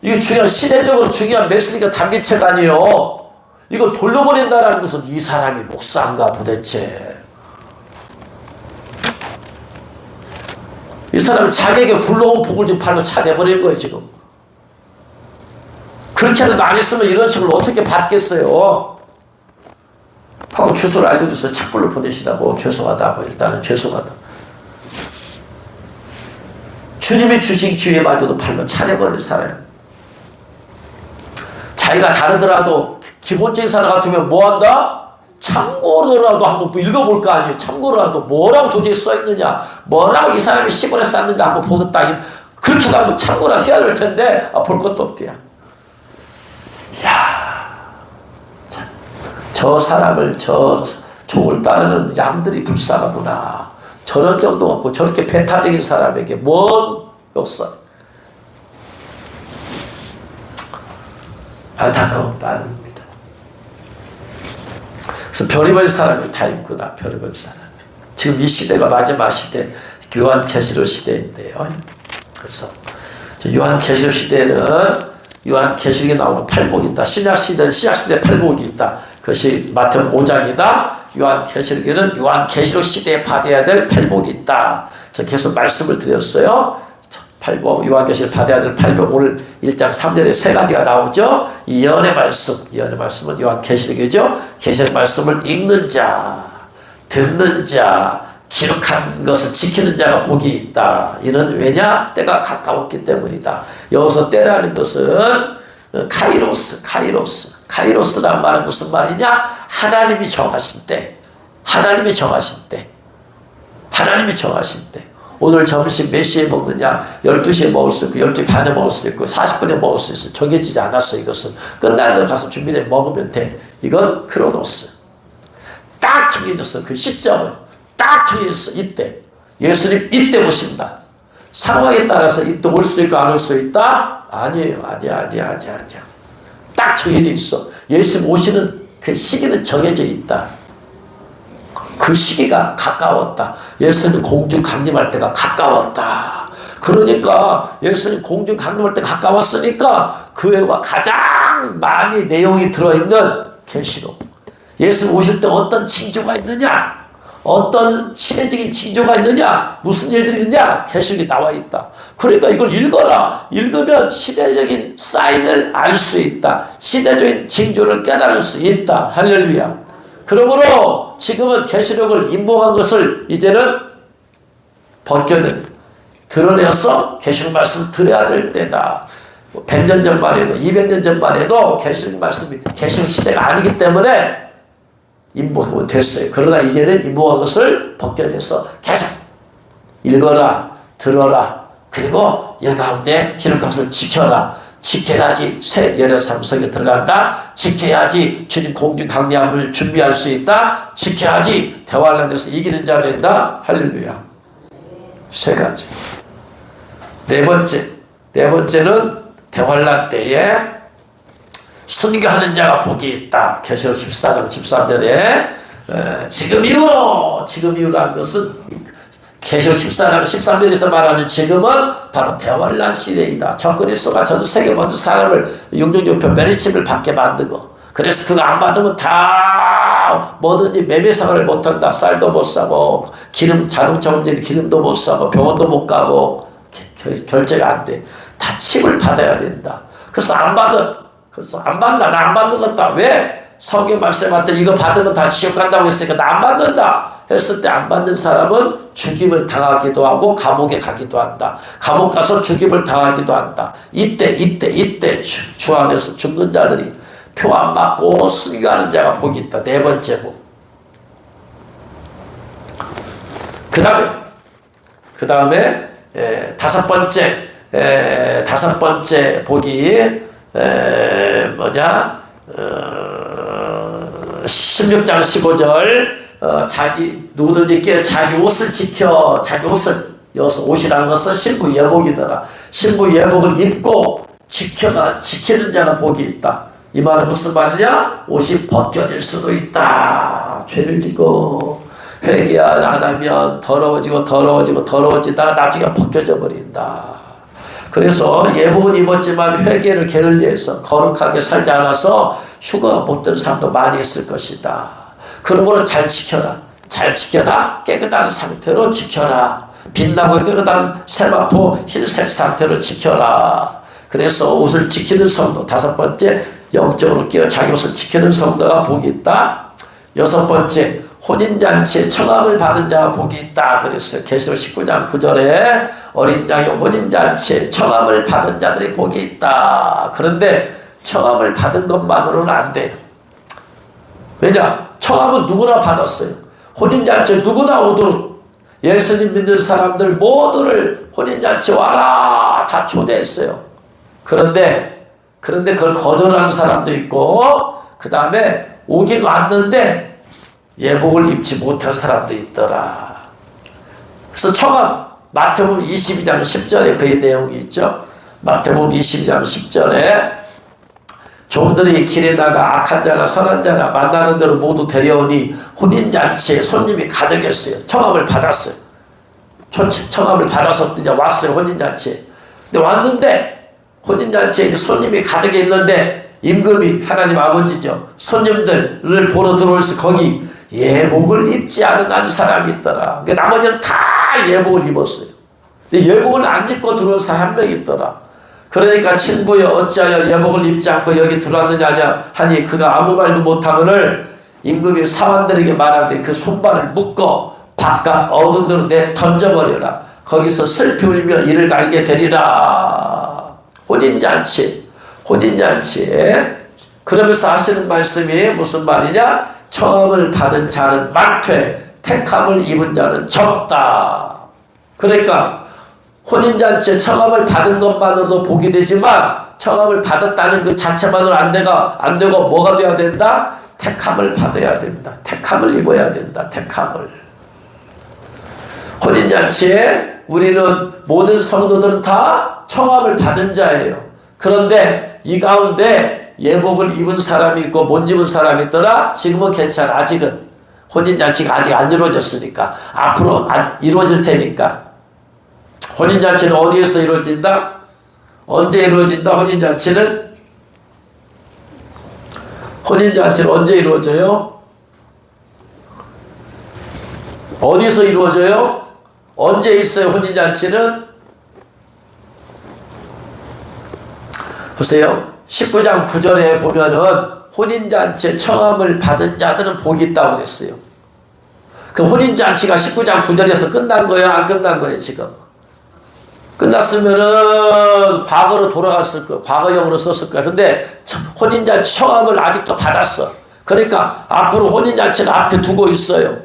이게 중요한 시대적으로 중요한 메시지가 담긴 책 아니에요. 이거 돌려버린다라는 것은 이 사람이 목사인가 도대체. 이 사람은 자기에게 굴러온 복을 지금 발로 차내버린 거예요 지금. 그렇게라도 안 했으면 이런 책을 어떻게 받겠어요. 하고 주소를 알려줘서 착불로 보내시라고. 죄송하다고. 일단은 죄송하다. 주님이 주신 기회마저도 발로 차내버릴 사람. 자기가 다르더라도 기본적인 사람 같으면 뭐한다? 참고로라도 한번 읽어볼 거 아니에요. 참고로라도 뭐라고 도저히 써있느냐, 뭐라고 이 사람이 시골에 쌌는가 한번 보겠다. 그렇게도 한번 참고라 해야 될 텐데 볼 것도 없대요. 이야, 참, 저 사람을 저 종을 따르는 양들이 불쌍하구나. 저런 정도 없고 저렇게 배타적인 사람에게 뭔 역사. 안타까운 따름입니다. 그래서 별의별 사람이 다 있구나. 별의별 사람이. 지금 이 시대가 마지막 시대, 요한계시록 시대인데요. 그래서 요한계시록 시대는 요한계시록에 나오는 팔복이 있다. 신약시대는 신약시대 팔복이 있다. 그것이 마태복음 5장이다. 요한계시록에는 요한계시록 시대에 받아야 될 팔복이 있다. 그래서 계속 말씀을 드렸어요. 팔복, 요한계시록 받아야 될 팔복, 오늘 1장 3절에 3가지가 나오죠. 이 예언의 말씀은 요한계시록이죠. 계시록 말씀을 읽는 자, 듣는 자, 기록한 것을 지키는 자가 복이 있다. 이는 왜냐? 때가 가까웠기 때문이다. 여기서 때라는 것은 카이로스란 말은 무슨 말이냐? 하나님이 정하신 때. 오늘 점심 몇 시에 먹느냐? 12시에 먹을 수 있고 12시 반에 먹을 수 있고 40분에 먹을 수 있어. 정해지지 않았어. 이것은 끝나는 날 가서 준비해 먹으면 돼. 이건 크로노스. 딱 정해졌어. 그 시점은 딱 정해졌어. 이때 예수님 이때 오신다. 상황에 따라서 이때 올 수 있고 안 올 수 있다? 아니에요. 아니야. 딱 정해져 있어. 예수님 오시는 그 시기는 정해져 있다. 그 시기가 가까웠다. 예수님 공중 강림할 때가 가까웠다. 그러니까 예수님 공중 강림할 때가 가까웠으니까 그 외가 가장 많이 내용이 들어있는 계시록. 예수님 오실 때 어떤 징조가 있느냐? 어떤 시대적인 징조가 있느냐? 무슨 일들이 있느냐? 계시록이 나와 있다. 그러니까 이걸 읽어라. 읽으면 시대적인 사인을 알 수 있다. 시대적인 징조를 깨달을 수 있다. 할렐루야. 그러므로 지금은 계시록을 인봉한 것을 이제는 벗겨는 드러내서 계시록 말씀을 드려야 될 때다. 100년 전만 해도 200년 전만 해도 계시록 말씀이 계시록 시대가 아니기 때문에 인봉하면 됐어요. 그러나 이제는 인봉한 것을 벗겨내서 계속 읽어라, 들어라, 그리고 이 가운데 기록한 것을 지켜라. 지켜야지 새 예루살렘 성에 들어간다. 지켜야지 주님 공중 강림을 준비할 수 있다. 지켜야지 대환란에서 이기는 자 된다. 할렐루야. 세 가지. 네 번째는 대환란 때에 순교하는 자가 복이 있다. 계시록 14장 13절에 지금 이후라는 것은 계시록 14장 13절에서 말하는 지금은 바로 대환란 시대이다. 적그리스도가 전 세계 모든 사람을 용종종표 메리침을 받게 만들고, 그래서 그거 안 받으면 다 뭐든지 매매생활을 못한다. 쌀도 못 사고 자동차 운전에 기름도 못 사고 병원도 못 가고 결제가 안 돼. 다 칩을 받아야 된다. 그래서 안 받는다. 나 안 받는 것다. 왜? 성경 말씀한테 이거 받으면 다 지옥 간다고 했으니까 나 안 받는다 했을 때 안 받는 사람은 죽임을 당하기도 하고 감옥에 가기도 한다. 감옥 가서 죽임을 당하기도 한다. 이때 주 안에서 죽는 자들이 표 안 받고 순교하는 자가 복이 있다. 네 번째 복. 그 다음에 다섯 번째 복이 16장 15절 누구든지 자기 옷을 지켜, 자기 옷이라는 것은 신부 예복이더라. 신부 예복을 입고 지키는 자는 복이 있다. 이 말은 무슨 말이냐? 옷이 벗겨질 수도 있다. 죄를 짓고 회개 안 하면 더러워지다 나중에 벗겨져 버린다. 그래서 예복은 입었지만 회개를 게을리해서 거룩하게 살지 않아서 휴가 못 든 사람도 많이 있을 것이다. 그러므로 잘 지켜라. 깨끗한 상태로 지켜라. 빛나고 깨끗한 세마포 흰색 상태로 지켜라. 그래서 옷을 지키는 성도, 다섯 번째 영적으로 끼어 자기 옷을 지키는 성도가 복이 있다. 여섯 번째 혼인잔치에 청함을 받은 자가 복이 있다. 그래서 계시록 19장 9절에 어린 양의 혼인잔치에 청함을 받은 자들이 복이 있다. 그런데 청함을 받은 것만으로는 안 돼요. 왜냐? 청함은 누구나 받았어요. 혼인잔치에 누구나 오도록 예수님 믿는 사람들 모두를 혼인잔치 와라 다 초대했어요. 그런데 그걸 거절하는 사람도 있고, 그 다음에 오긴 왔는데 예복을 입지 못한 사람도 있더라. 그래서 청함, 마태복음 22장 10절에 그의 내용이 있죠. 마태복음 22장 10절에 종들이 길에 나가 악한 자나 선한 자나 만나는 대로 모두 데려오니 혼인잔치에 손님이 가득했어요. 청함을 받았어요. 청함을 받아서 이제 왔어요. 혼인잔치에. 근데 왔는데 혼인잔치에 손님이 가득 있는데 임금이 하나님 아버지죠. 손님들을 보러 들어올 때 거기 예복을 입지 않은 한 사람이 있더라. 그러니까 나머지는 다 예복을 입었어요. 근데 예복을 안 입고 들어온 사람 한 명 있더라. 그러니까 친구여 어찌하여 예복을 입지 않고 여기 들어왔느냐 하니 그가 아무 말도 못하거늘 임금이 사환들에게 말하되 그 손발을 묶어 바깥 어두운 데로 내 던져버려라. 거기서 슬피 울며 이를 갈게 되리라. 혼인잔치에 그러면서 하시는 말씀이 무슨 말이냐? 청함을 받은 자는 많되 택함을 입은 자는 적다. 그러니까 혼인잔치에 청함을 받은 것만으로도 복이 되지만 청함을 받았다는 그 자체만으로 안 되고 뭐가 돼야 된다? 택함을 받아야 된다. 택함을 입어야 된다. 택함을. 혼인잔치에 우리는 모든 성도들은 다 청함을 받은 자예요. 그런데 이 가운데 예복을 입은 사람이 있고 못 입은 사람이 있더라. 지금은 괜찮아. 아직은 혼인잔치가 아직 안 이루어졌으니까 앞으로 이루어질 테니까. 혼인잔치는 어디에서 이루어진다? 언제 이루어진다? 혼인잔치는 언제 이루어져요? 어디서 이루어져요? 언제 있어요? 혼인잔치는? 보세요. 19장 9절에 보면은 혼인잔치에 청함을 받은 자들은 복이 있다고 그랬어요. 그 혼인잔치가 19장 9절에서 끝난 거예요? 안 끝난 거예요? 지금? 끝났으면은 과거로 돌아갔을 거예요. 과거형으로 썼을 거예요. 근데 혼인잔치 청함을 아직도 받았어. 그러니까 앞으로 혼인잔치는 앞에 두고 있어요.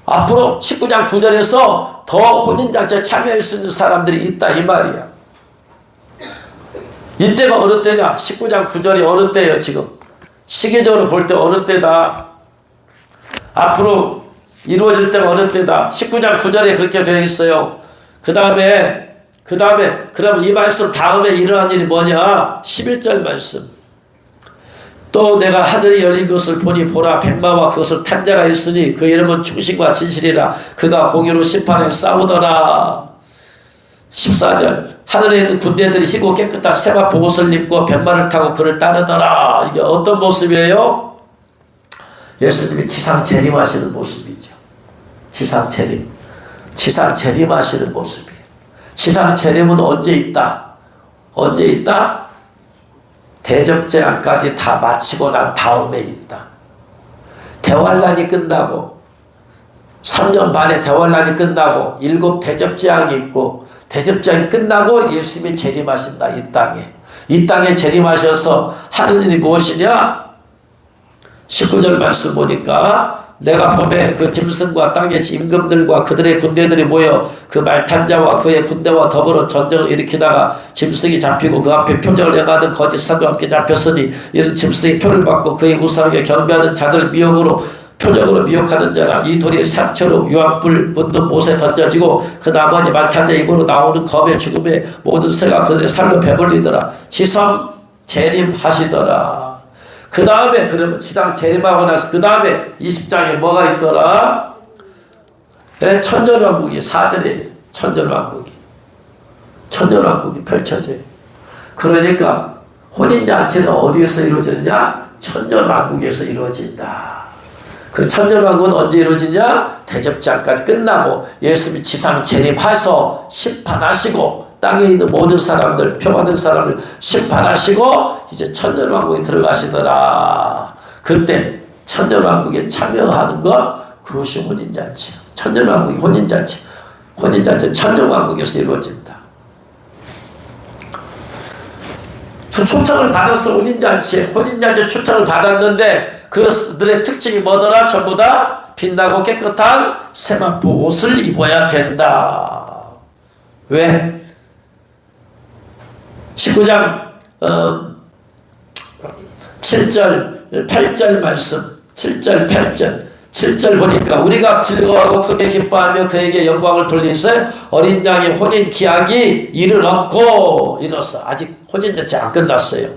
앞으로 19장 9절에서 더 혼인잔치에 참여할 수 있는 사람들이 있다 이 말이야. 이때가 어느 때냐? 19장 9절이 어느 때예요 지금. 시기적으로 볼 때 어느 때다. 앞으로 이루어질 때가 어느 때다. 19장 9절에 그렇게 되어 있어요. 그 다음에 그럼 이 말씀 다음에 일어난 일이 뭐냐? 11절 말씀. 또 내가 하늘이 열린 것을 보니 보라 백마와 그것을 탄 자가 있으니 그 이름은 충신과 진실이라. 그가 공의로 심판에 싸우더라. 14절 하늘에 있는 군대들이 희고 깨끗한 세마포 옷을 입고 백마를 타고 그를 따르더라. 이게 어떤 모습이에요? 예수님이 지상 재림하시는 모습이죠. 지상 재림하시는 모습이에요. 지상 재림은 언제 있다? 언제 있다? 대접재앙까지 다 마치고 난 다음에 있다. 대환란이 끝나고 3년 반의 대환란이 끝나고 7 대접재앙이 있고 대접재앙이 끝나고 예수님이 재림하신다. 이 땅에 재림하셔서 하는 일이 무엇이냐? 19절 말씀 보니까 내가 봄에 그 짐승과 땅의 임금들과 그들의 군대들이 모여 그 말탄 자와 그의 군대와 더불어 전쟁을 일으키다가 짐승이 잡히고 그 앞에 표적을 행하던 거짓 선과 함께 잡혔으니 이런 짐승이 표를 받고 그의 우상에게 경배하는 자들 표적으로 미혹하는 자라. 이 돌이 상처로 유황불 묻는 못에 던져지고 그 나머지 말탄 자 입으로 나오는 검의 죽음에 모든 새가 그들의 살로 배불리더라. 지성 재림하시더라. 그 다음에 그러면 지상 재림하고 나서 그 다음에 20장에 뭐가 있더라? 네, 천년왕국이 4절에 천년왕국이 펼쳐져요. 그러니까 혼인잔치는 어디에서 이루어지느냐? 천년왕국에서 이루어진다. 그 천년왕국은 언제 이루어지냐? 대접장까지 끝나고 예수님이 지상 재림하셔서 심판하시고 땅에 있는 모든 사람들, 표받은 사람을 심판하시고 이제 천년왕국에 들어가시더라. 그때 천년왕국에 참여하는 것, 그것이 혼인잔치예요. 천년왕국이 혼인잔치. 혼인잔치는 천년왕국에서 이루어진다. 초청을 받았어. 혼인잔치에 초청을 받았는데 그들의 특징이 뭐더라? 전부 다 빛나고 깨끗한 세마포 옷을 입어야 된다. 왜? 19장 7절 8절 말씀 7절 8절 7절 보니까 우리가 즐거워하고 크게 기뻐하며 그에게 영광을 돌리세 어린 양의 혼인 기약이 이를 얻고 이뤘어. 아직 혼인잔치 안 끝났어요.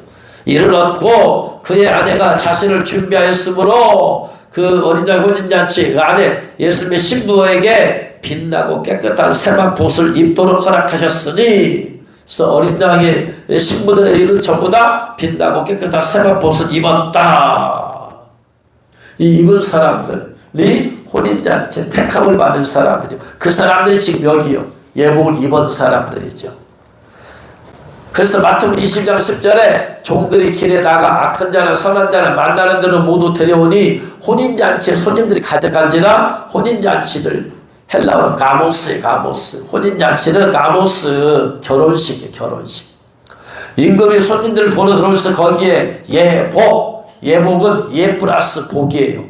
이를 얻고 그의 아내가 자신을 준비하였으므로 그 어린 양의 혼인잔치 그 아내 예수님의 신부에게 빛나고 깨끗한 세마포 옷을 입도록 허락하셨으니 그래서 어린 양의 신부들의 일은 전부 다 빛나고 깨끗한 세마포 옷을 입었다. 이 입은 사람들이 혼인잔치 택함을 받은 사람들이요. 그 사람들이 지금 여기요. 예복을 입은 사람들이죠. 그래서 마태복음 20장 10절에 종들이 길에 나가 악한 자나 선한 자나 만나는 대로 모두 데려오니 혼인잔치에 손님들이 가득한지라 혼인잔치를 헬라어로 가모스. 혼인잔치는 가모스, 결혼식. 임금이 손님들을 보러 들어오면서 거기에 예복은 예 플러스 복이에요.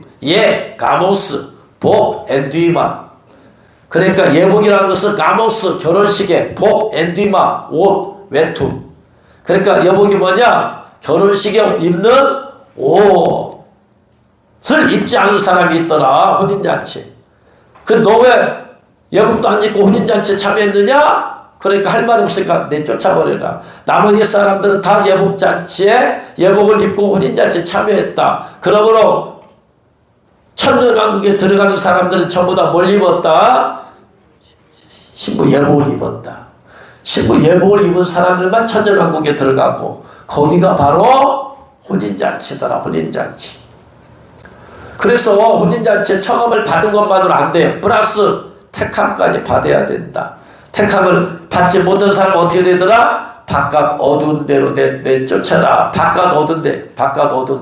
가모스, 복, 엔디마. 그러니까 예복이라는 것은 가모스, 결혼식에 복, 엔디마, 옷, 외투. 그러니까 예복이 뭐냐? 결혼식에 입는 옷을 입지 않은 사람이 있더라. 혼인잔치. 너 왜 예복도 안 입고 혼인잔치에 참여했느냐? 그러니까 할 말 없으니까 내쫓아버려라. 나머지 사람들은 다 예복잔치에 예복을 입고 혼인잔치에 참여했다. 그러므로 천년왕국에 들어가는 사람들은 전부 다 뭘 입었다? 신부 예복을 입었다. 신부 예복을 입은 사람들만 천년왕국에 들어가고 거기가 바로 혼인잔치더라. 혼인잔치. 그래서 혼인잔치에 청함을 받은 것만으로 안 돼요. 플러스 택함까지 받아야 된다. 택함을 받지 못한 사람은 어떻게 되더라? 바깥 어두운 데로 내쫓아라. 바깥 어두운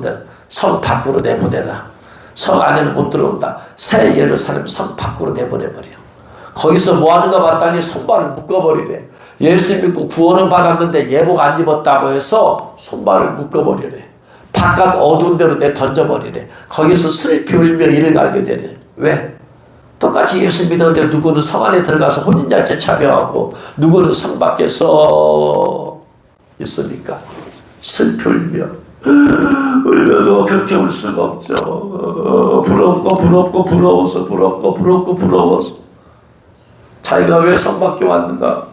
데. 성 밖으로 내보내라. 성 안에는 못 들어온다. 새 예루살렘 성 밖으로 내보내버려. 거기서 뭐 하는가 봤더니 손발을 묶어버리래. 예수 믿고 구원을 받았는데 예복 안 입었다고 해서 손발을 묶어버리래. 바깥 어두운 데로 던져버리래. 거기서 슬피 울며 이를 갈게 되래. 왜? 똑같이 예수 믿었는데 누구는 성 안에 들어가서 혼인잔치에 참여하고 누구는 성 밖에서 있습니까? 슬피 울며 울며도 그렇게 울 수가 없죠. 부럽고 부러워서 부럽고 부러워서 자기가 왜 성밖에 왔는가?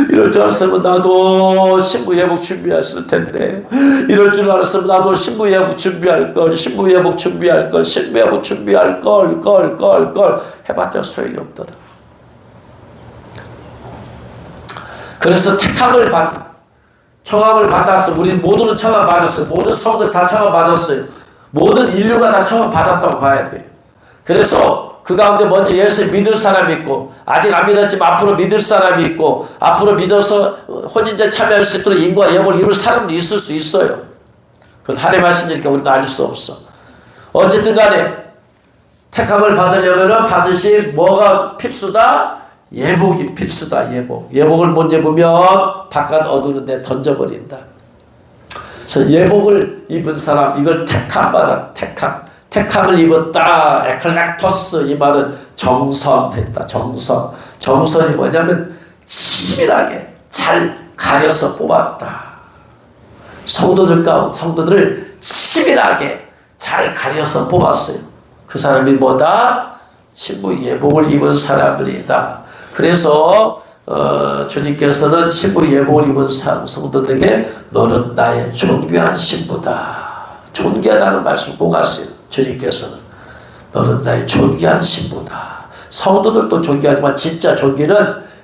이럴 줄 알았으면 나도 신부 예복 준비했을 텐데, 이럴 줄 알았으면 나도 신부 예복 준비할 걸, 신부 예복 준비할 걸, 신부 예복 준비할 걸 해봤자 소용이 없더라. 그래서 청함을 받았어. 우리 모두는 청함 받았어요. 모든 성도들 다 청함 받았어요. 모든 인류가 다 청함 받았다고 봐야 돼요. 그래서 그 가운데 먼저 예수를 믿을 사람이 있고, 아직 안 믿었지만 앞으로 믿을 사람이 있고, 앞으로 믿어서 혼인제 참여할 수 있도록 인과 예복을 이룰 사람도 있을 수 있어요. 그건 하나님 하시니까 우리는 알 수 없어. 어쨌든 간에 택함을 받으려면 반드시 뭐가 필수다? 예복이 필수다. 예복을 먼저 보면 바깥 어두운 데 던져버린다. 그래서 예복을 입은 사람, 이걸 택함을 입었다. 에클렉토스, 이 말은 정선했다. 정선이 뭐냐면 치밀하게 잘 가려서 뽑았다. 성도들을 치밀하게 잘 가려서 뽑았어요. 그 사람이 뭐다? 신부 예복을 입은 사람들이다. 그래서 주님께서는 신부 예복을 입은 성도들에게 너는 나의 존귀한 신부다. 존귀하다는 말씀 꼭 하세요. 주님께서는 너는 나의 존귀한 신부다. 성도들도 존귀하지만 진짜 존귀는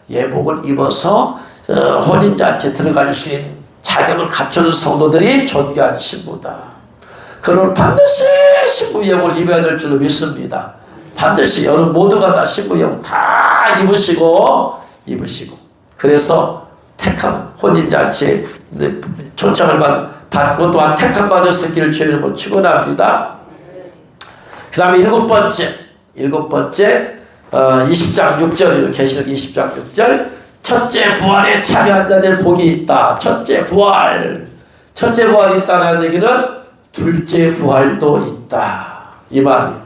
예복을 입어서 혼인잔치에 들어갈 수 있는 자격을 갖추는 성도들이 존귀한 신부다. 그러면 반드시 신부 예복을 입어야 될 줄로 믿습니다. 반드시 여러분 모두가 다 신부 예복 다 입으시고 그래서 택함 혼인잔치에 초청을 받고 또한 택함 받았을 길을 주의 이름으로 축원합니다. 그 다음에 일곱 번째 20장 6절이에요. 계시록 20장 6절. 첫째 부활에 참여한 자들 복이 있다. 첫째 부활이 있다는 얘기는 둘째 부활도 있다. 이 말이에요.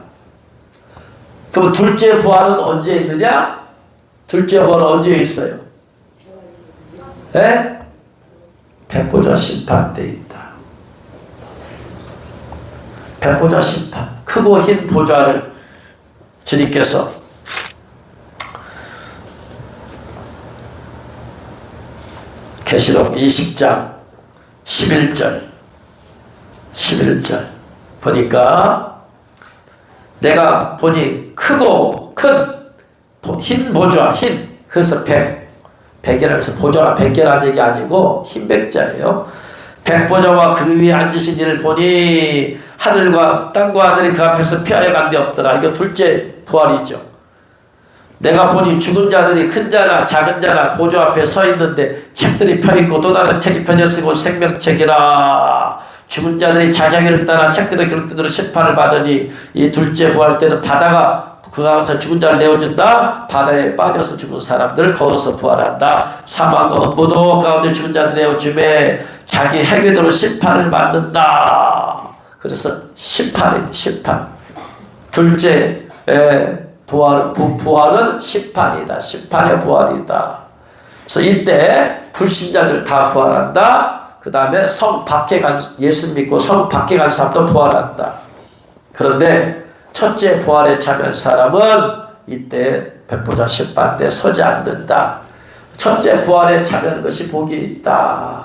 그럼 둘째 부활은 언제 있느냐? 둘째 부활은 언제 있어요? 네? 백보자 심판 때 있다. 백보자 심판. 크고 흰 보좌를 주님께서 계시록 20장 11절 보니까 내가 보니 크고 큰 흰 보좌, 그래서 백이라고 해서 보좌가 100개라는 얘기 아니고 흰 백자예요. 백보좌와 그 위에 앉으신 이를 보니 하늘과 땅과 하늘이 그 앞에서 피하여 간 데 없더라. 이거 둘째 부활이죠. 내가 보니 죽은 자들이 큰 자나 작은 자나 보좌 앞에 서 있는데 책들이 펴있고 또 다른 책이 펴졌으고 생명책이라. 죽은 자들이 자기를 따라 책들의 기록대로 심판을 받으니 이 둘째 부활 때는 바다가 그 가운데 죽은 자를 내어준다. 바다에 빠져서 죽은 사람들 거기서 부활한다. 사망과 음부도 그 가운데 죽은 자를 내어주매 자기 행위대로 심판을 받는다. 그래서 심판. 둘째 부활은 심판이다. 심판의 부활이다. 그래서 이때 불신자들 다 부활한다. 그 다음에 성 밖에 예수 믿고 성 밖에 간 사람도 부활한다. 그런데 첫째 부활에 참여한 사람은 이때 백보자 심판 때 서지 않는다. 첫째 부활에 참여하는 것이 복이 있다.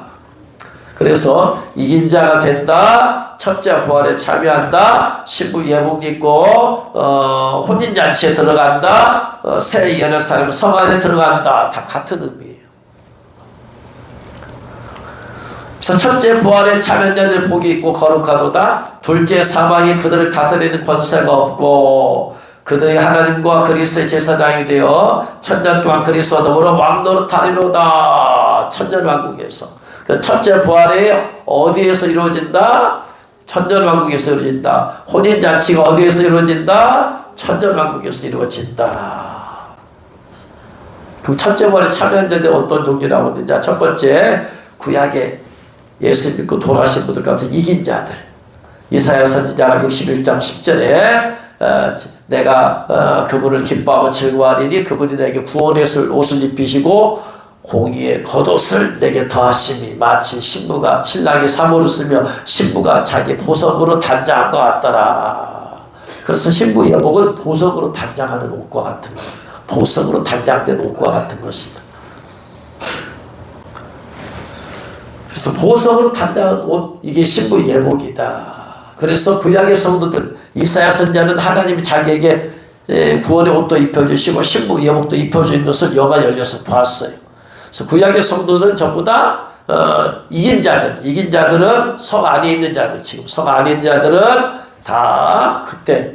그래서 이긴 자가 된다. 첫째 부활에 참여한다. 신부 예복 입고 혼인잔치에 들어간다. 새 연애 사람 성 안에 들어간다. 다 같은 의미예요. 그래서 첫째 부활에 참여한 자들 복이 있고 거룩하도다. 둘째 사망이 그들을 다스리는 권세가 없고 그들이 하나님과 그리스도의 제사장이 되어 천년 동안 그리스도와 더불어 왕노릇하리로다. 천년왕국에서. 첫째 부활이 어디에서 이루어진다? 천년왕국에서 이루어진다. 혼인잔치가 어디에서 이루어진다? 천년왕국에서 이루어진다. 그럼 첫째 부활에 참여한 자들이 어떤 종류라고 하느냐? 첫 번째, 구약에 예수 믿고 돌아가신 분들 가운데 이긴 자들. 이사야 선지자가 61장 10절에 내가 그분을 기뻐하고 즐거워하리니 그분이 내게 구원의 옷을 입히시고 공의의 겉옷을 내게 더하심이 마치 신랑이 사모를 쓰며 신부가 자기 보석으로 단장한 것 같더라. 그래서 신부 예복은 보석으로 단장하는 옷과 같은 것, 보석으로 단장된 옷과 같은 것이다. 그래서 보석으로 단장한 옷, 이게 신부 예복이다. 그래서 구약의 성도들, 이사야 선지자는 하나님이 자기에게 구원의 옷도 입혀주시고 신부 예복도 입혀주는 것을 여가 열려서 보았어요. 그래서 구약의 성도들은 전부 다 이긴 자들은 성 안에 있는 자들, 지금 성 안에 있는 자들은 다 그때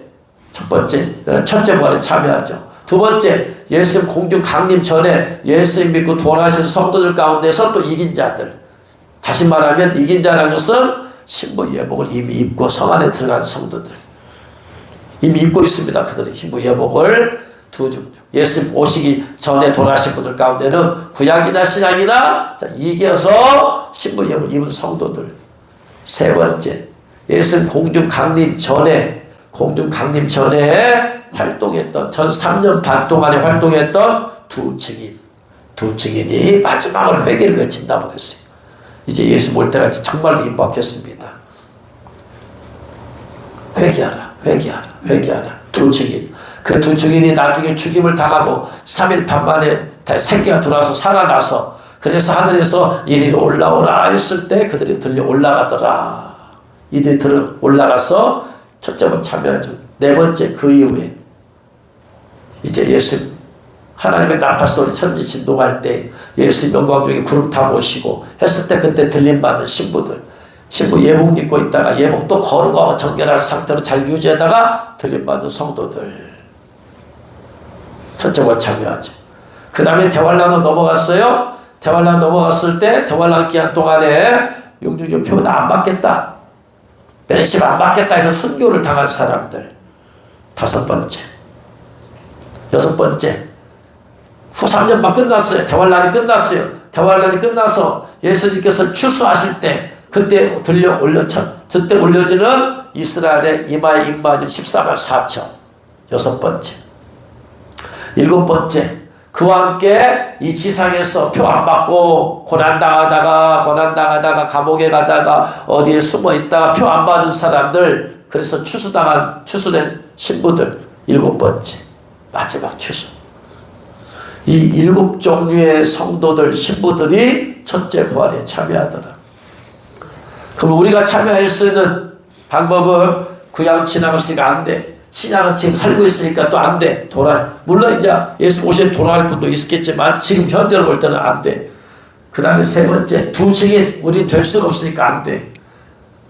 첫째 부활에 참여하죠. 두 번째, 예수님 공중 강림 전에 예수님 믿고 돌아가신 성도들 가운데서 또 이긴 자들. 다시 말하면 이긴 자라는 것은 신부 예복을 이미 입고 성 안에 들어간 성도들. 이미 입고 있습니다. 그들은 신부 예복을 예수님 오시기 전에 돌아가신 분들 가운데는 구약이나 신약이나 이겨서 신부 예복을 입은 성도들. 세 번째, 예수님 공중 강림 전에 활동했던 전 3년 반 동안에 활동했던 두 증인이 마지막으로 회개를 외친다고 그랬어요. 이제 예수 올 때까지 정말로 임박했습니다. 회개하라. 두 증인. 그 두 증인이 나중에 죽임을 당하고 3일 반 만에 생기가 들어와서 살아나서 그래서 하늘에서 이리로 올라오라 했을 때 그들이 들려 올라가더라. 이들이 들어 올라가서 첫째 번 참여하죠. 네 번째, 그 이후에 이제 예수 하나님의 나팔소리 천지 진동할 때 예수 영광 중에 구름 타고 오시고 했을 때 그때 들림받는 신부들, 신부 예복 입고 있다가 예복도 거룩하고 정결한 상태로 잘 유지하다가 들림받는 성도들 첫째 번 참여하죠. 그 다음에 대환란으로 넘어갔어요. 대환란 넘어갔을 때 대환란 기간 동안에 용중전표는 안 받겠다, 멸시를 안 받겠다 해서 순교를 당한 사람들 다섯 번째. 여섯 번째, 후 3년만 끝났어요. 대환란이 끝났어요. 대환란이 끝나서 예수님께서 추수하실 때 그때 그때 올려지는 이스라엘의 이마에 임마진 14만 4천. 여섯 번째. 일곱 번째, 그와 함께 이 지상에서 표 안 받고 고난당하다가 감옥에 가다가 어디에 숨어 있다가 표 안 받은 사람들, 그래서 추수된 신부들 일곱 번째, 마지막 추수. 이 일곱 종류의 성도들, 신부들이 첫째 부활에 참여하더라. 그럼 우리가 참여할 수 있는 방법은 구약은 지나갔으니까 안 돼. 신약은 지금 살고 있으니까 또 안 돼. 물론 이제 예수 오실 돌아갈 분도 있겠지만 지금 현대로 볼 때는 안 돼. 그 다음에 세 번째, 두 증인 우리 될 수가 없으니까 안 돼.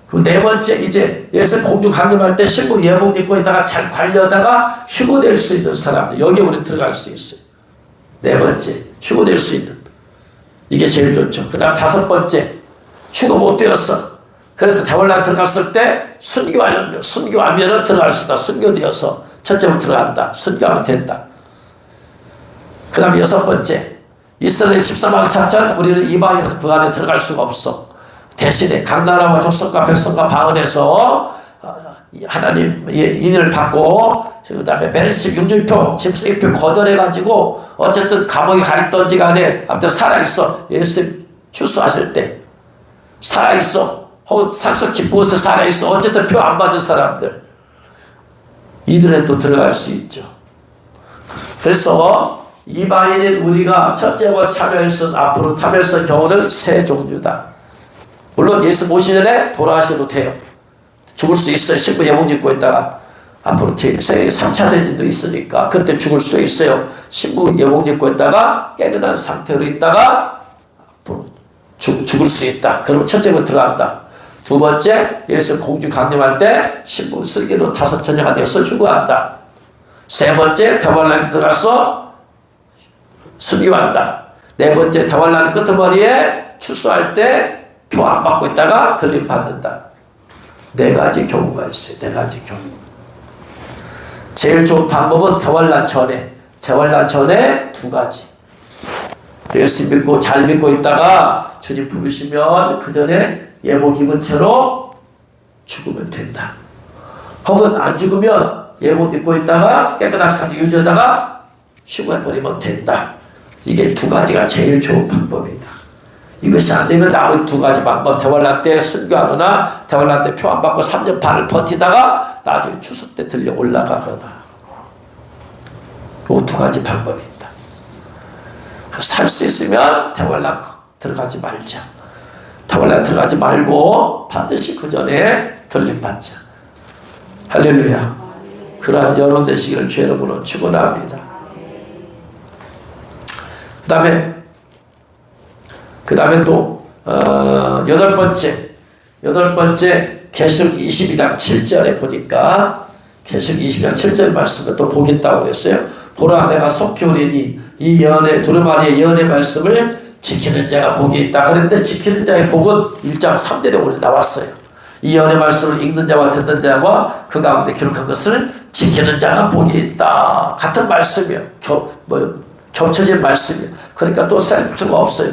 그럼 네 번째, 이제 예수 공중 강림할 때 신부 예복 입고 있다가 잘 관리하다가 휴거될 수 있는 사람들, 여기에 우리 들어갈 수 있어요. 네 번째, 휴거될 수 있는, 이게 제일 좋죠. 그 다음 다섯 번째, 휴거 못 되었어. 그래서 대환란 들어갔을 때 순교하면 들어갈 수 있다. 순교되어서 첫째부터 들어간다. 순교하면 된다. 그 다음에 여섯 번째, 이스라엘 14만 4천, 우리는 이방인에서 그 안에 들어갈 수가 없어. 대신에 각 나라와 족속과 백성과 방언에서 하나님 인을 받고, 그 다음에 베네십 융주표, 짐승의표 거절해가지고 어쨌든 감옥에 가 있던지 간에 아무튼 살아있어. 예수 추수하실 때 살아있어. 혹은 산속 깊은 곳에 살아있어. 어쨌든 표 안 받은 사람들, 이들은 또 들어갈 수 있죠. 그래서 이방인인 우리가 첫째 번 참여할 수 있는, 앞으로 참여할 수 있는 경우는 세 종류다. 물론 예수 모시기 전에 돌아가셔도 돼요. 죽을 수 있어요. 신부 예복 입고 있다가 앞으로 제 3차 대진도 있으니까 그때 죽을 수 있어요. 신부 예복 입고 있다가 깨끗한 상태로 있다가 앞으로 죽을 수 있다. 그러면 첫째로 들어간다. 두 번째, 예수 공중 강림할 때 신부 슬기로 다섯 처녀가 되어서 휴거한다. 세 번째, 대환란에 들어가서 순교한다. 네 번째, 대환란의 끄트머리에 추수할 때 표 안 받고 있다가 들림 받는다. 네 가지 경우가 있어요. 네 가지 경우. 제일 좋은 방법은 대환란 전에 두 가지. 예수 믿고 잘 믿고 있다가 주님 부르시면 그 전에 예복 입은 채로 죽으면 된다. 혹은 안 죽으면 예복 입고 있다가 깨끗한 상태 유지하다가 휴거해버리면 된다. 이게 두 가지가 제일 좋은 방법이다. 이것이 안 되면 나머지 두 가지 방법, 대환란 때 순교하거나 대환란 때 표 안 받고 3년 반을 버티다가 나중에 추수 때 들려 올라가거나, 그 두 가지 방법이 있다. 살 수 있으면 대환란 들어가지 말자. 대환란 들어가지 말고 반드시 그 전에 들림받자. 할렐루야. 그러한 여론 되시기를 주의 이름으로 축원합니다. 그 다음에 또 여덟 번째 계시록 22장 7절에 보니까, 계시록 22장 7절 말씀을 또 보겠다고 그랬어요. 보라, 내가 속히 오리니 이 예언의 두루마리의 예언의 말씀을 지키는 자가 복이 있다. 그런데 지키는 자의 복은 1장 3절에 오늘 나왔어요. 이 예언의 말씀을 읽는 자와 듣는 자와 그 가운데 기록한 것을 지키는 자가 복이 있다. 같은 말씀이에요. 겹쳐진 말씀이에요. 그러니까 또 셀 필요가 없어요.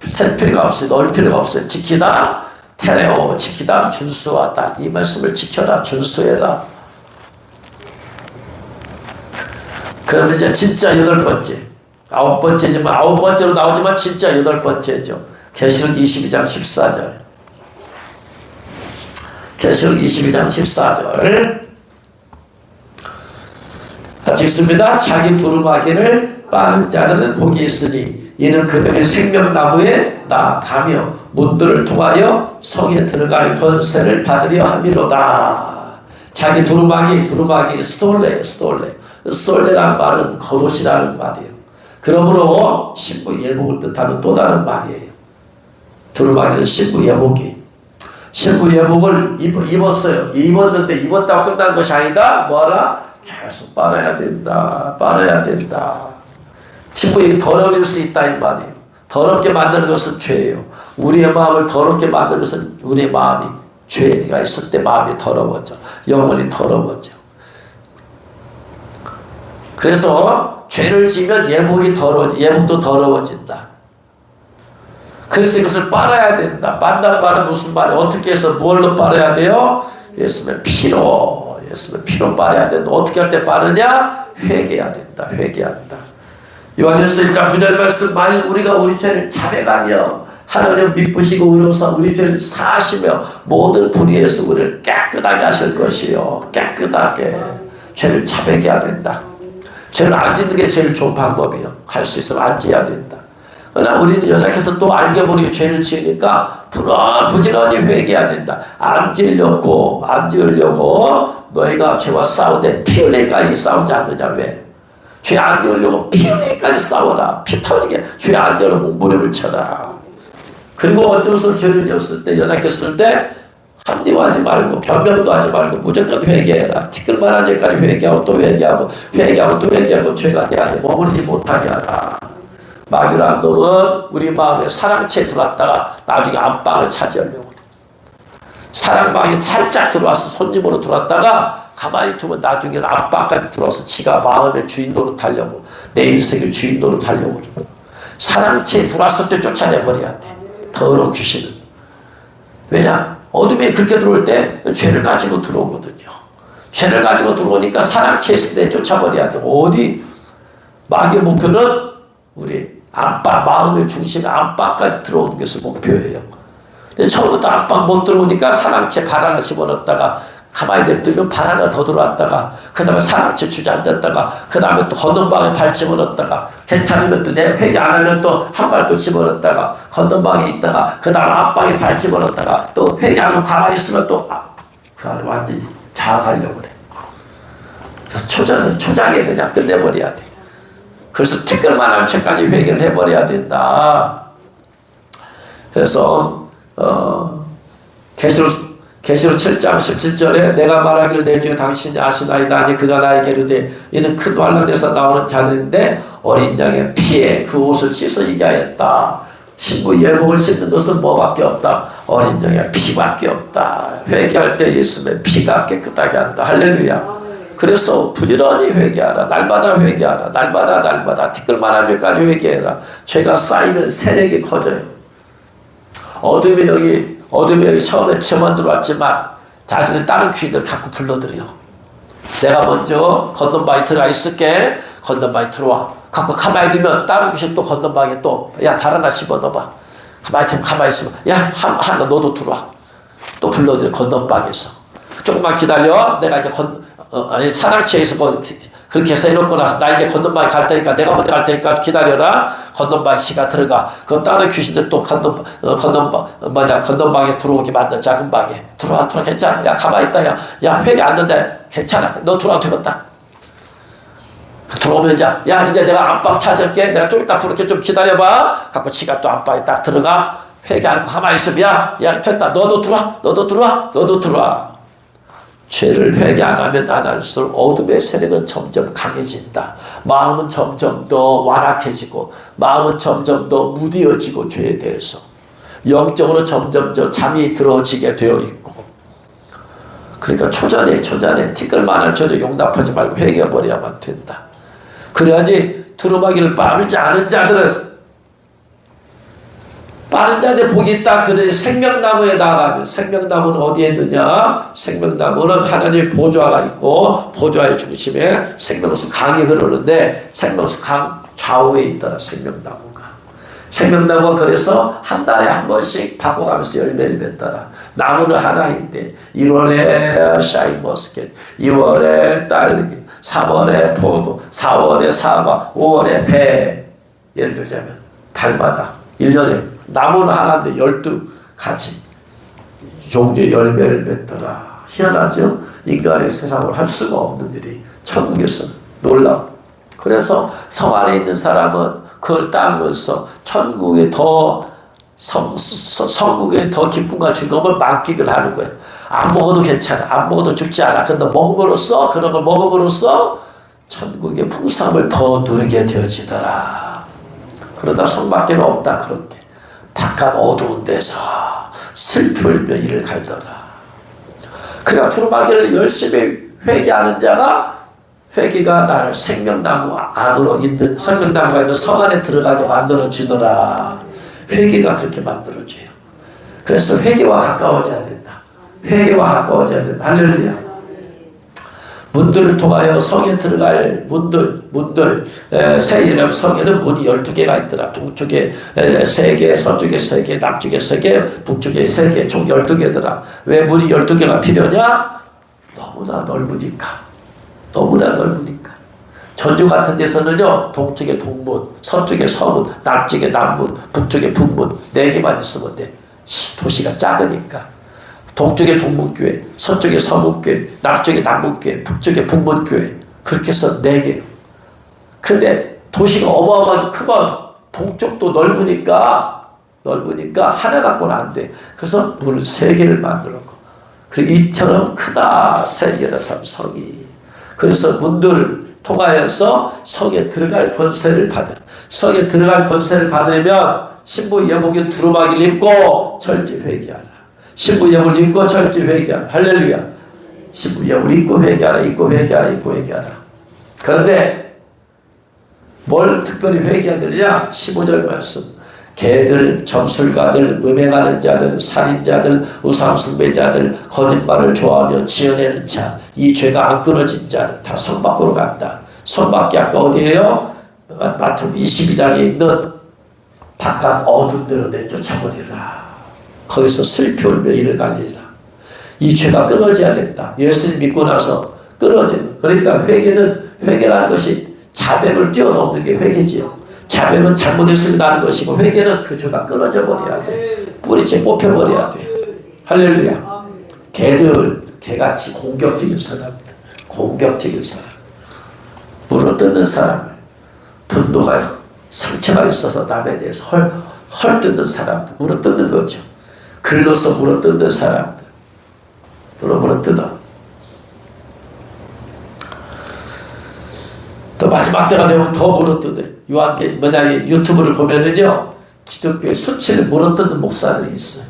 셀 필요가 없어요. 넣을 필요가 없어요. 지키다, 테레오, 지키다, 준수하다. 이 말씀을 지켜라, 준수해라. 그러면 이제 진짜 여덟 번째, 아홉 번째로 나오지만 진짜 여덟 번째죠. 계시록 22장 14절. 계시록 22장 14절. 읽습니다. 자기 두루마기를 빠는 자들은 복이 있으니 이는 그들의 생명나무에 나가며 문들을 통하여 성에 들어갈 권세를 받으려 함이로다. 자기 두루마기, 스톨레란 말은 겉옷이라는 말이에요. 그러므로 신부 예복을 뜻하는 또 다른 말이에요. 두루마기는 신부 예복이. 신부 예복을 입었어요. 입었는데 입었다고 끝난 것이 아니다. 뭐하라? 계속 빨아야 된다. 신부이 더러워질 수 있다 이 말이에요. 더럽게 만드는 것은 죄예요. 우리의 마음을 더럽게 만드는 것은 우리의 마음이 죄가 있을 때 마음이 더러워져. 영혼이 더러워져. 그래서 죄를 지면 예복도 더러워진다. 그래서 이것을 빨아야 된다. 빤단 말은 무슨 말이에요? 어떻게 해서 뭘로 빨아야 돼요? 예수님의 피로 빨아야 된다. 어떻게 할 때 빠르냐? 회개해야 된다. 회개한다. 요한일서 1장 9절 말씀, 만일 우리가 우리 죄를 자백하며 하나님 미쁘시고 의로우사 우리 죄를 사하시며 모든 불의에서 우리를 깨끗하게 하실 것이요. 깨끗하게 죄를 자백해야 된다. 죄를 안 짓는 게 제일 좋은 방법이에요. 할 수 있으면 안 지어야 된다. 그러나 우리는 연약해서 또 알게 모르게 죄를 지으니까 부지런히 회개해야 된다. 안 지으려고 너희가 죄와 싸우되 피 흘리기까지 싸우지 않느냐. 왜? 죄 안 지으려고 피 흘리기까지 싸워라. 피 터지게 죄 안 지으려고 무릎을 쳐라. 그리고 어쩌서 죄를 지었을 때, 연약했을 때 합리화하지 말고 변명도 하지 말고 무조건 회개해라. 티끌만한 죄까지 회개하고 또 회개하고 죄가 내 안에 머무르지 못하게 하라. 마귀라는 놈은 우리 마음에 사랑채 들어왔다가 나중에 안방을 차지하려고 그래. 사랑방이 살짝 들어와서 손님으로 들어왔다가 가만히 두면 나중에는 안방까지 들어와서 지가 마음의 주인 노릇하려고, 내 인생의 주인 노릇하려고 그래. 사랑채 들어왔을 때 쫓아내버려야 돼. 더러운 귀신은. 왜냐? 어둠에 그렇게 들어올 때 죄를 가지고 들어오거든요. 죄를 가지고 들어오니까 사랑채 있을 때 쫓아버려야 되고, 어디? 마귀의 목표는 우리 안방, 마음의 중심에 안방까지 들어오는 것이 목표예요. 처음부터 안방 못 들어오니까 사랑채 발 하나 집어넣었다가 가만히 냅두면 발 하나 더 들어왔다가 그 다음에 사랑채 주저앉았다가 그 다음에 또 건넌방에 발 집어넣었다가 괜찮으면 또 내 회개 안 하면 또 한 발 또 집어넣었다가 건넌방에 있다가 그 다음에 앞방에 발 집어넣었다가 또 회개 안 하고 가만히 있으면 또 그 안에 완전히 자아가려고 그래. 초장에 그냥 끝내버려야 돼. 그래서 티끌만한 죄까지 회개를 해버려야 된다. 그래서 계시록 7장 17절에 내가 말하기를 내 중에 당신이 아시나이다 하니 그가 나에게 이르되 이는 큰 환난에서 나오는 자들인데 어린 양의 피에 그 옷을 씻어 이게 하였다. 신부 예복을 씻는 것은 뭐밖에 없다. 어린 양의 피밖에 없다. 회개할 때 예수님의 피가 깨끗하게 한다. 할렐루야. 그래서 부지런히 회개하라. 날마다 회개하라. 날마다 티끌만한 죄까지 회개해라. 죄가 쌓이면 세력이 커져요. 어둠이 여기 처음에 저만 들어왔지만 나중에 다른 귀인들 자꾸 불러들여. 내가 먼저 건넌방에 들어가 있을게. 건넌방에 들어와. 갖고 가만히 두면 다른 귀신 또 건넌방에 또, 야, 발 하나 집어 넣어봐. 가만히 있으면, 야, 하나 너도 들어와. 또 불러들여, 건넌방에서. 조금만 기다려. 내가 이제 사랑채에서 뭐, 그렇게 해서 이렇고 나서 나 이제 건넌방에 갈 테니까 내가 먼저 갈 테니까 기다려라. 건넌방 씨가 들어가. 그 다른 귀신들 또 건넌방에 들어오게 만든 작은 방에 들어와 괜찮아. 야 가만히 있다. 야 회개 안 는데 괜찮아. 너 들어와도 되겠다. 들어오면 이제 내가 안방 찾을게. 내가 좀 이따 부를게. 좀 기다려봐. 갖고 지가 또 안방에 딱 들어가. 회개 안 하고 가만히 있으면 야 됐다. 너도 들어와. 죄를 회개 안 하면 안 할수록 어둠의 세력은 점점 강해진다. 마음은 점점 더 완악해지고 마음은 점점 더 무디어지고 죄에 대해서 영적으로 점점 더 잠이 들어지게 되어 있고, 그러니까 초전에 티끌만한 죄도 용납하지 말고 회개해버려야만 된다. 그래야지 두루마기를 빨지 않은 자들은 빠른 자들 복이 있다. 그들이 생명나무에 나아가면, 생명나무는 어디에 있느냐? 생명나무는 하나님의 보좌가 있고 보좌의 중심에 생명수 강이 흐르는데 생명수 강 좌우에 있더라. 생명나무가 그래서 한 달에 한 번씩 바꿔가면서 열매를 맺더라. 나무는 하나인데 1월에 샤인머스켓, 2월에 딸기, 3월에 포도, 4월에 사과, 5월에 배. 예를 들자면 달마다 1년에 나무는 하나인데 12가지 종류의 열매를 맺더라. 희한하죠? 인간의 세상을 할 수가 없는 일이 천국에서는 놀라워. 그래서 성 안에 있는 사람은 그걸 따르면서 천국에 성국에 더 기쁨과 즐거움을 만끽을 하는 거예요. 안 먹어도 괜찮아. 안 먹어도 죽지 않아. 근데 먹음으로써, 그런 걸 먹음으로써 천국의 풍성을 더 누리게 되어지더라. 그러다 성 밖에는 없다. 그런 게. 바깥 어두운 데서 슬플며 이를 갈더라. 그러니까 두루마기를 열심히 회개하는 자가, 회개가 나를 생명나무 안으로 있는, 생명나무가 있는 성 안에 들어가게 만들어주더라. 회개가 그렇게 만들어줘요. 그래서 회개와 가까워져야 된다. 할렐루야. 문들을 통하여 성에 들어갈 문들, 새 예루살렘 성에는 문이 12개가 있더라. 동쪽에 3개, 서쪽에 3개, 남쪽에 3개, 북쪽에 3개, 총 12개더라. 왜 문이 12개가 필요냐? 너무나 넓으니까. 전주 같은 데서는요, 동쪽에 동문, 서쪽에 서문, 남쪽에 남문, 북쪽에 북문, 4개만 있으면 돼. 도시가 작으니까. 동쪽에 동문교회, 서쪽에 서문교회, 남쪽에 남문교회, 북쪽에 북문교회. 그렇게 해서 4개요. 근데 도시가 어마어마하게 크면 동쪽도 넓으니까 하나 갖고는 안 돼. 그래서 문을 3개를 만들었고. 그리고 이처럼 크다. 새 예루살렘 성이. 그래서 문들을 통하여서 성에 들어갈 권세를 받으라. 성에 들어갈 권세를 받으려면 신부 예복인 두루마기를 입고 철저히 회개하라. 신부 예복을 입고 철저히 회개하라. 할렐루야. 신부 예복을 입고 회개하라. 그런데 뭘 특별히 회개해야 되느냐? 15절 말씀. 개들, 점술가들, 음행하는 자들, 살인자들, 우상숭배자들, 거짓말을 좋아하며 지어내는 자, 이 죄가 안 끊어진 자는 다 성 밖으로 간다. 성 밖이 아까 어디예요? 마태복음 22장에 있는 바깥 어두운 데로 내쫓아버리라. 거기서 슬피 울며 이를 갈리라. 이 죄가 끊어져야 된다. 예수님 믿고 나서 끊어지는. 그러니까 회개라는 것이 자백을 뛰어넘는 게 회개지요. 자백은 잘못했으면 나는 것이고, 회개는 그 죄가 끊어져 버려야 돼. 뿌리째 뽑혀버려야 돼. 할렐루야. 개같이 공격적인 사람, 물어뜯는 사람을, 분노가, 상처가 있어서 남에 대해서 헐뜯는 사람들, 물어뜯는 거죠. 글로서 물어뜯는 사람들, 물어뜯어. 또 마지막 때가 되면 더 물어뜯어. 만약에 유튜브를 보면은요, 기독교의 수치를 물어뜯는 목사들이 있어요.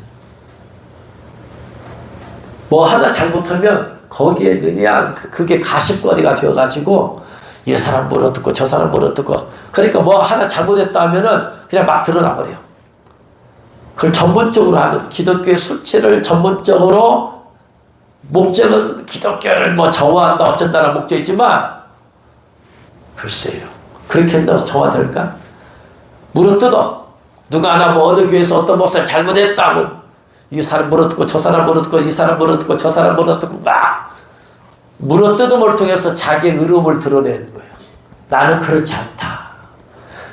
뭐 하나 잘못하면 거기에 그냥 그게 가십거리가 되어가지고 이 사람 물어뜯고 저 사람 물어뜯고, 그러니까 뭐 하나 잘못했다 하면은 그냥 막 드러나버려. 그걸 전문적으로 하는, 기독교의 수치를 전문적으로, 목적은 기독교를 뭐 정화한다 어쩐다는 목적이지만 글쎄요. 그렇게 한다고 정화될까? 물어뜯어. 누가 하나 뭐 어느 교회에서 어떤 목사님 잘못했다고 이 사람 물어뜯고 저 사람 물어뜯고 이 사람 물어뜯고 저 사람 물어뜯고 막 물어뜯음을 통해서 자기의 의로움을 드러내는 거예요. 나는 그렇지 않다.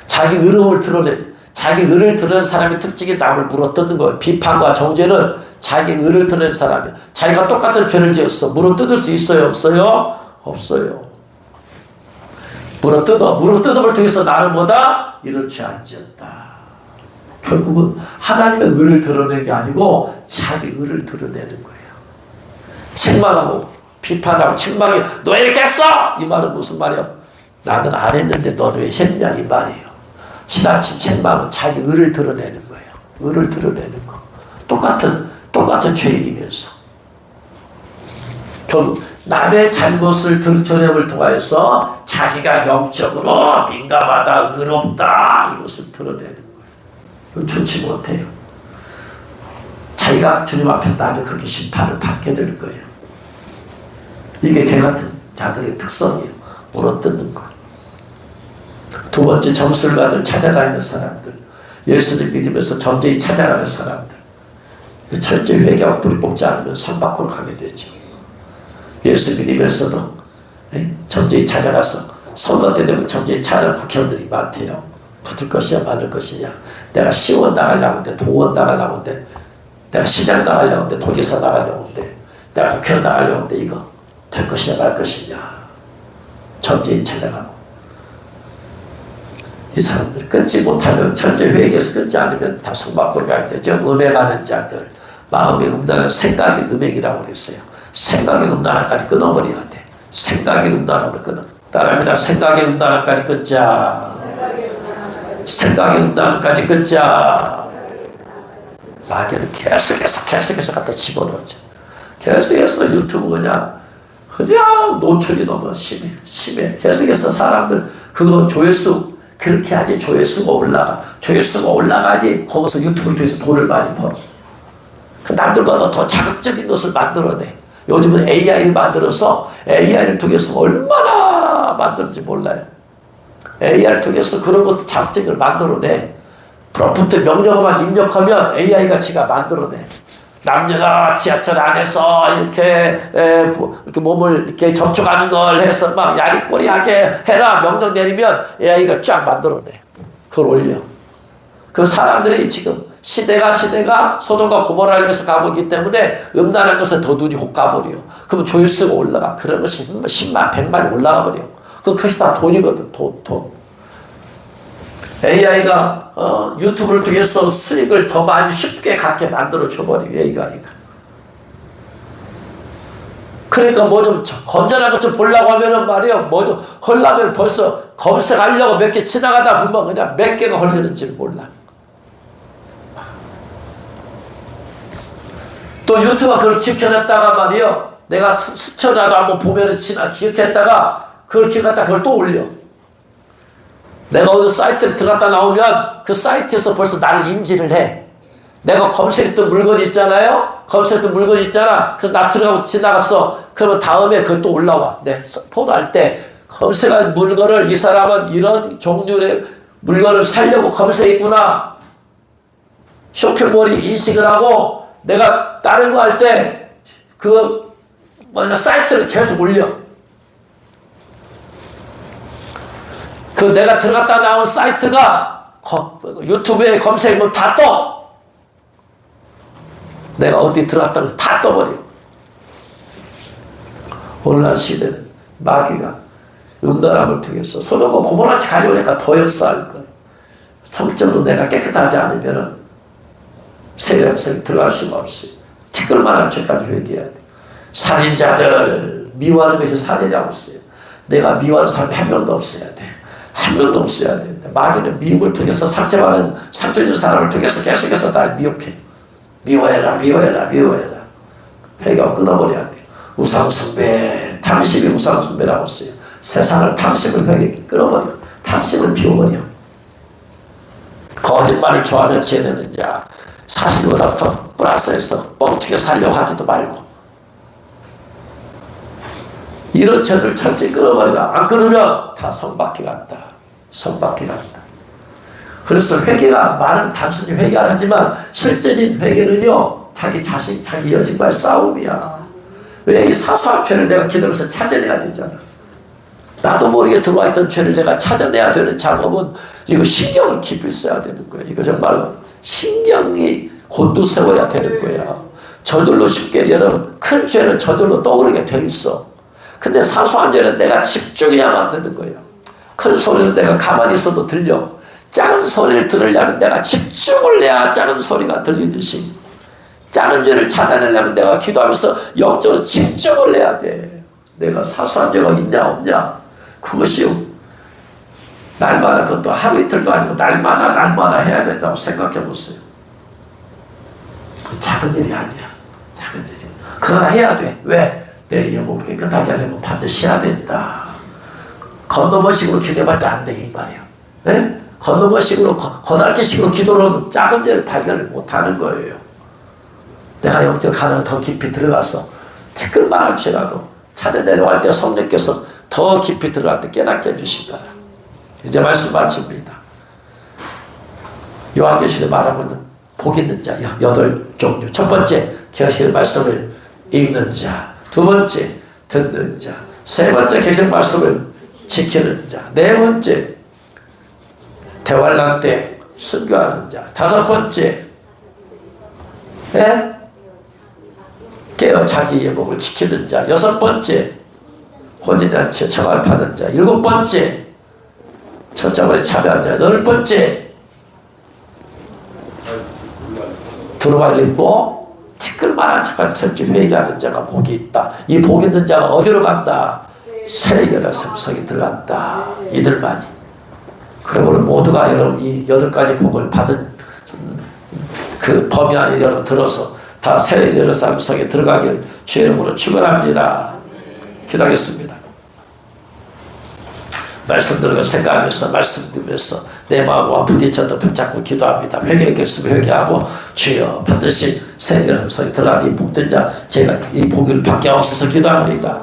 자기 의로움을 드러내는, 자기 의를 드러내는 사람의 특징이 남을 물어뜯는 거예요. 비판과 정죄는 자기 의를 드러내는 사람이에요. 자기가 똑같은 죄를 지었어. 물어뜯을 수 있어요? 없어요? 없어요. 물어뜯음을 통해서 나는 뭐다? 이런 죄 안 지었다. 결국은 하나님의 의를 드러내는 게 아니고 자기 의를 드러내는 거예요. 책망하고 비판하고 책망해. 너 왜 이렇게 했어? 이 말은 무슨 말이야? 나는 안 했는데 너는 왜 했냐? 이 말이에요. 지나친 책망은 자기 의를 드러내는 거예요. 의를 드러내는 거. 똑같은 죄인이면서. 결국 남의 잘못을 들춰냄을 통하여서 자기가 영적으로 민감하다, 의롭다 이것을 드러내는 거예요. 그럼 좋지 못해요. 자기가 주님 앞에서 나도 그렇게 심판을 받게 될 거예요. 이게 개 같은 자들의 특성이에요. 물어뜯는 것. 두 번째, 점술가들 찾아다니는 사람들, 예수를 믿으면서 점쟁이 찾아가는 사람들. 철저히 회개하고 뿌리 뽑지 않으면 선 밖으로 가게 되죠. 예수 믿으면서도 점쟁이 찾아가서 선거 때 되면 점쟁이 찾아가는 국회의원들이 많대요. 붙을 것이냐 받을 것이냐. 내가 시의원 나가려고 하는데, 도의원 나가려고 하는데, 내가 시장 나가려고 하는데, 도지사 나가려고 하는데, 내가 국회의원 나가려고 하는데 이거 될 것이냐 말 것이냐. 점쟁이 찾아가고. 이 사람들 끊지 못하면, 철저히 회개해서 끊지 않으면 다 성 밖으로 가야 되죠. 음에 가는 자들, 마음의 음란한 생각의 음행이라고 그랬어요. 생각의 음란함까지 끊어버려야 돼. 생각의 음란함을 끊어. 따라합니다. 생각의 음란함까지 끊자. 생각의 음란함까지 끊자. 마귀는 계속해서 갖다 집어넣죠. 계속해서 유튜브 그냥 노출이 너무 심해. 계속해서 사람들 그거 조회수 그렇게 하지. 조회수가 올라가. 조회수가 올라가야지 거기서 유튜브를 통해서 돈을 많이 벌어. 그 남들보다 더 자극적인 것을 만들어내. 요즘은 AI를 만들어서 AI를 통해서 얼마나 만드는지 몰라요. AI를 통해서 그런 것을 자극적인 걸 만들어내. 프롬프트 명령어만 입력하면 AI가 지가 만들어내. 남녀가 지하철 안에서 이렇게 몸을 이렇게 접촉하는 걸 해서 막 야리꼬리하게 해라 명령 내리면 AI가 쫙 만들어내. 그걸 올려. 그 사람들이 지금 시대가 소돔과 고모라를 위해서 가고 있기 때문에 음란한 것에 더 눈이 혹 가버려. 그러면 조회수가 올라가. 그런 것이 10만, 100만이 올라가 버려. 그것이 다 돈이거든. 돈. AI가 유튜브를 통해서 수익을 더 많이 쉽게 갖게 만들어 줘버려. AI가. 그러니까 뭐 좀 건전한 것 좀 보려고 하면은 말이야. 뭐 좀 헐라면 벌써 검색하려고 몇 개 지나가다 보면 그냥 몇 개가 걸리는지를 몰라. 또 유튜브가 그걸 기억해놨다가 말이요. 내가 스쳐라도 한번 보면은 기억했다가 그걸 기억했다가 그걸 또 올려. 내가 어느 사이트를 들어갔다 나오면 그 사이트에서 벌써 나를 인지를 해. 내가 검색했던 물건 있잖아요. 그래서 나 들어가고 지나갔어. 그러면 다음에 그걸 또 올라와. 내 포도할 때 검색할 물건을 이 사람은 이런 종류의 물건을 사려고 검색했구나. 쇼핑몰이 인식을 하고 내가 다른 거 할 때 그 사이트를 계속 올려. 그 내가 들어갔다 나온 사이트가 유튜브에 검색하면 다 떠. 내가 어디 들어갔다 해서 다 떠버려. 오늘날 시대는 마귀가 음란함을 통해서 소돔과 고모라같이 가려우니까 더 역사할 거예요. 성적으로 내가 깨끗하지 않으면 세례성이 들어갈 수가 없어요. 티끌만한 죄까지 회개해야 돼. 살인자들 미워하는 것이 살인이라고 써요. 내가 미워하는 사람이 한 명도 없어야 돼. 한 명도 없어야 된다. 마귀는 미움을 통해서 상처 있는 사람을 통해서 계속해서 날 미혹해. 미워해라. 회개하고 끊어버려야 돼. 우상숭배, 탐심이 우상숭배라고 써요. 세상을 탐심을 회개 끊어버려. 탐심을 피워버려. 거짓말을 좋아하는 죄는 자, 사실보다 더 플러스해서 뻥튀겨 살려고 하지도 말고. 이런 죄를 철저히 끊어버리라. 안 끊으면 다 성밖에 간다. 성밖에 간다. 그래서 회개가 말은 단순히 회개 안 하지만 실제적인 회개는요, 자기 자신, 자기 여신과의 싸움이야. 왜? 이 사소한 죄를 내가 기도하면서 찾아내야 되잖아. 나도 모르게 들어와 있던 죄를 내가 찾아내야 되는 작업은 이거 신경을 깊이 써야 되는 거야. 이거 정말로 신경이 곤두세워야 되는 거야. 저절로 쉽게, 여러분, 큰 죄는 저절로 떠오르게 돼 있어. 근데 사소한 죄는 내가 집중해야만 되는 거예요. 큰 소리는 내가 가만히 있어도 들려. 작은 소리를 들으려면 내가 집중을 해야 작은 소리가 들리듯이, 작은 죄를 찾아내려면 내가 기도하면서 영적으로 집중을 해야 돼. 내가 사소한 죄가 있냐 없냐, 그것이 날마다, 그것도 하루 이틀도 아니고 날마다 해야 된다고 생각해 보세요. 작은 일이 아니야. 작은 일이. 그러나 해야 돼. 왜? 내 영혼을 깨끗하게 하려면 반드시 해야 된다. 건너머식으로 기도해봤자 안 돼, 이 말이야. 네? 건너머식으로, 거달기식으로 기도로는 작은 죄를 발견을 못하는 거예요. 내가 영적 가능한 더 깊이 들어가서 티끌만한 죄라도 찾아내려고 할 때 성령께서 더 깊이 들어갈 때 깨닫게 해주시더라. 이제 말씀 마칩니다. 요한계시록에 말하고 있는 복 있는 자 8종류. 첫 번째, 계시의 말씀을 읽는 자. 두 번째, 듣는 자. 세 번째, 계시의 말씀을 지키는 자. 네 번째, 대환란 때 순교하는 자. 다섯 번째, 깨어 자기의 몸을 지키는 자. 여섯 번째, 혼인잔치에 청할 받은 자. 일곱 번째, 첫자번에 참여한 자. 여덟 번째, 두루마리를 입고 티끌만한 척을 철저히 회개하는 자가 복이 있다. 이 복 있는 자가 어디로 간다? 세계의 삼성에 들어간다. 이들만이. 그러므로 모두가 여러분 이 8가지 복을 받은 그 범위 안에 여러분 들어서 다 세계의 삼성에 들어가길 주의 이름으로 축원합니다. 기도하겠습니다. 말씀 들은 걸 생각하면서 말씀 들으면서 내 마음과 부딪혀도 붙잡고 기도합니다. 회개 결심을 회개하고 주여 반드시 세계의 삼성에 들어가니 복된 자 제가 이 복을 받게 하옵소서 기도합니다.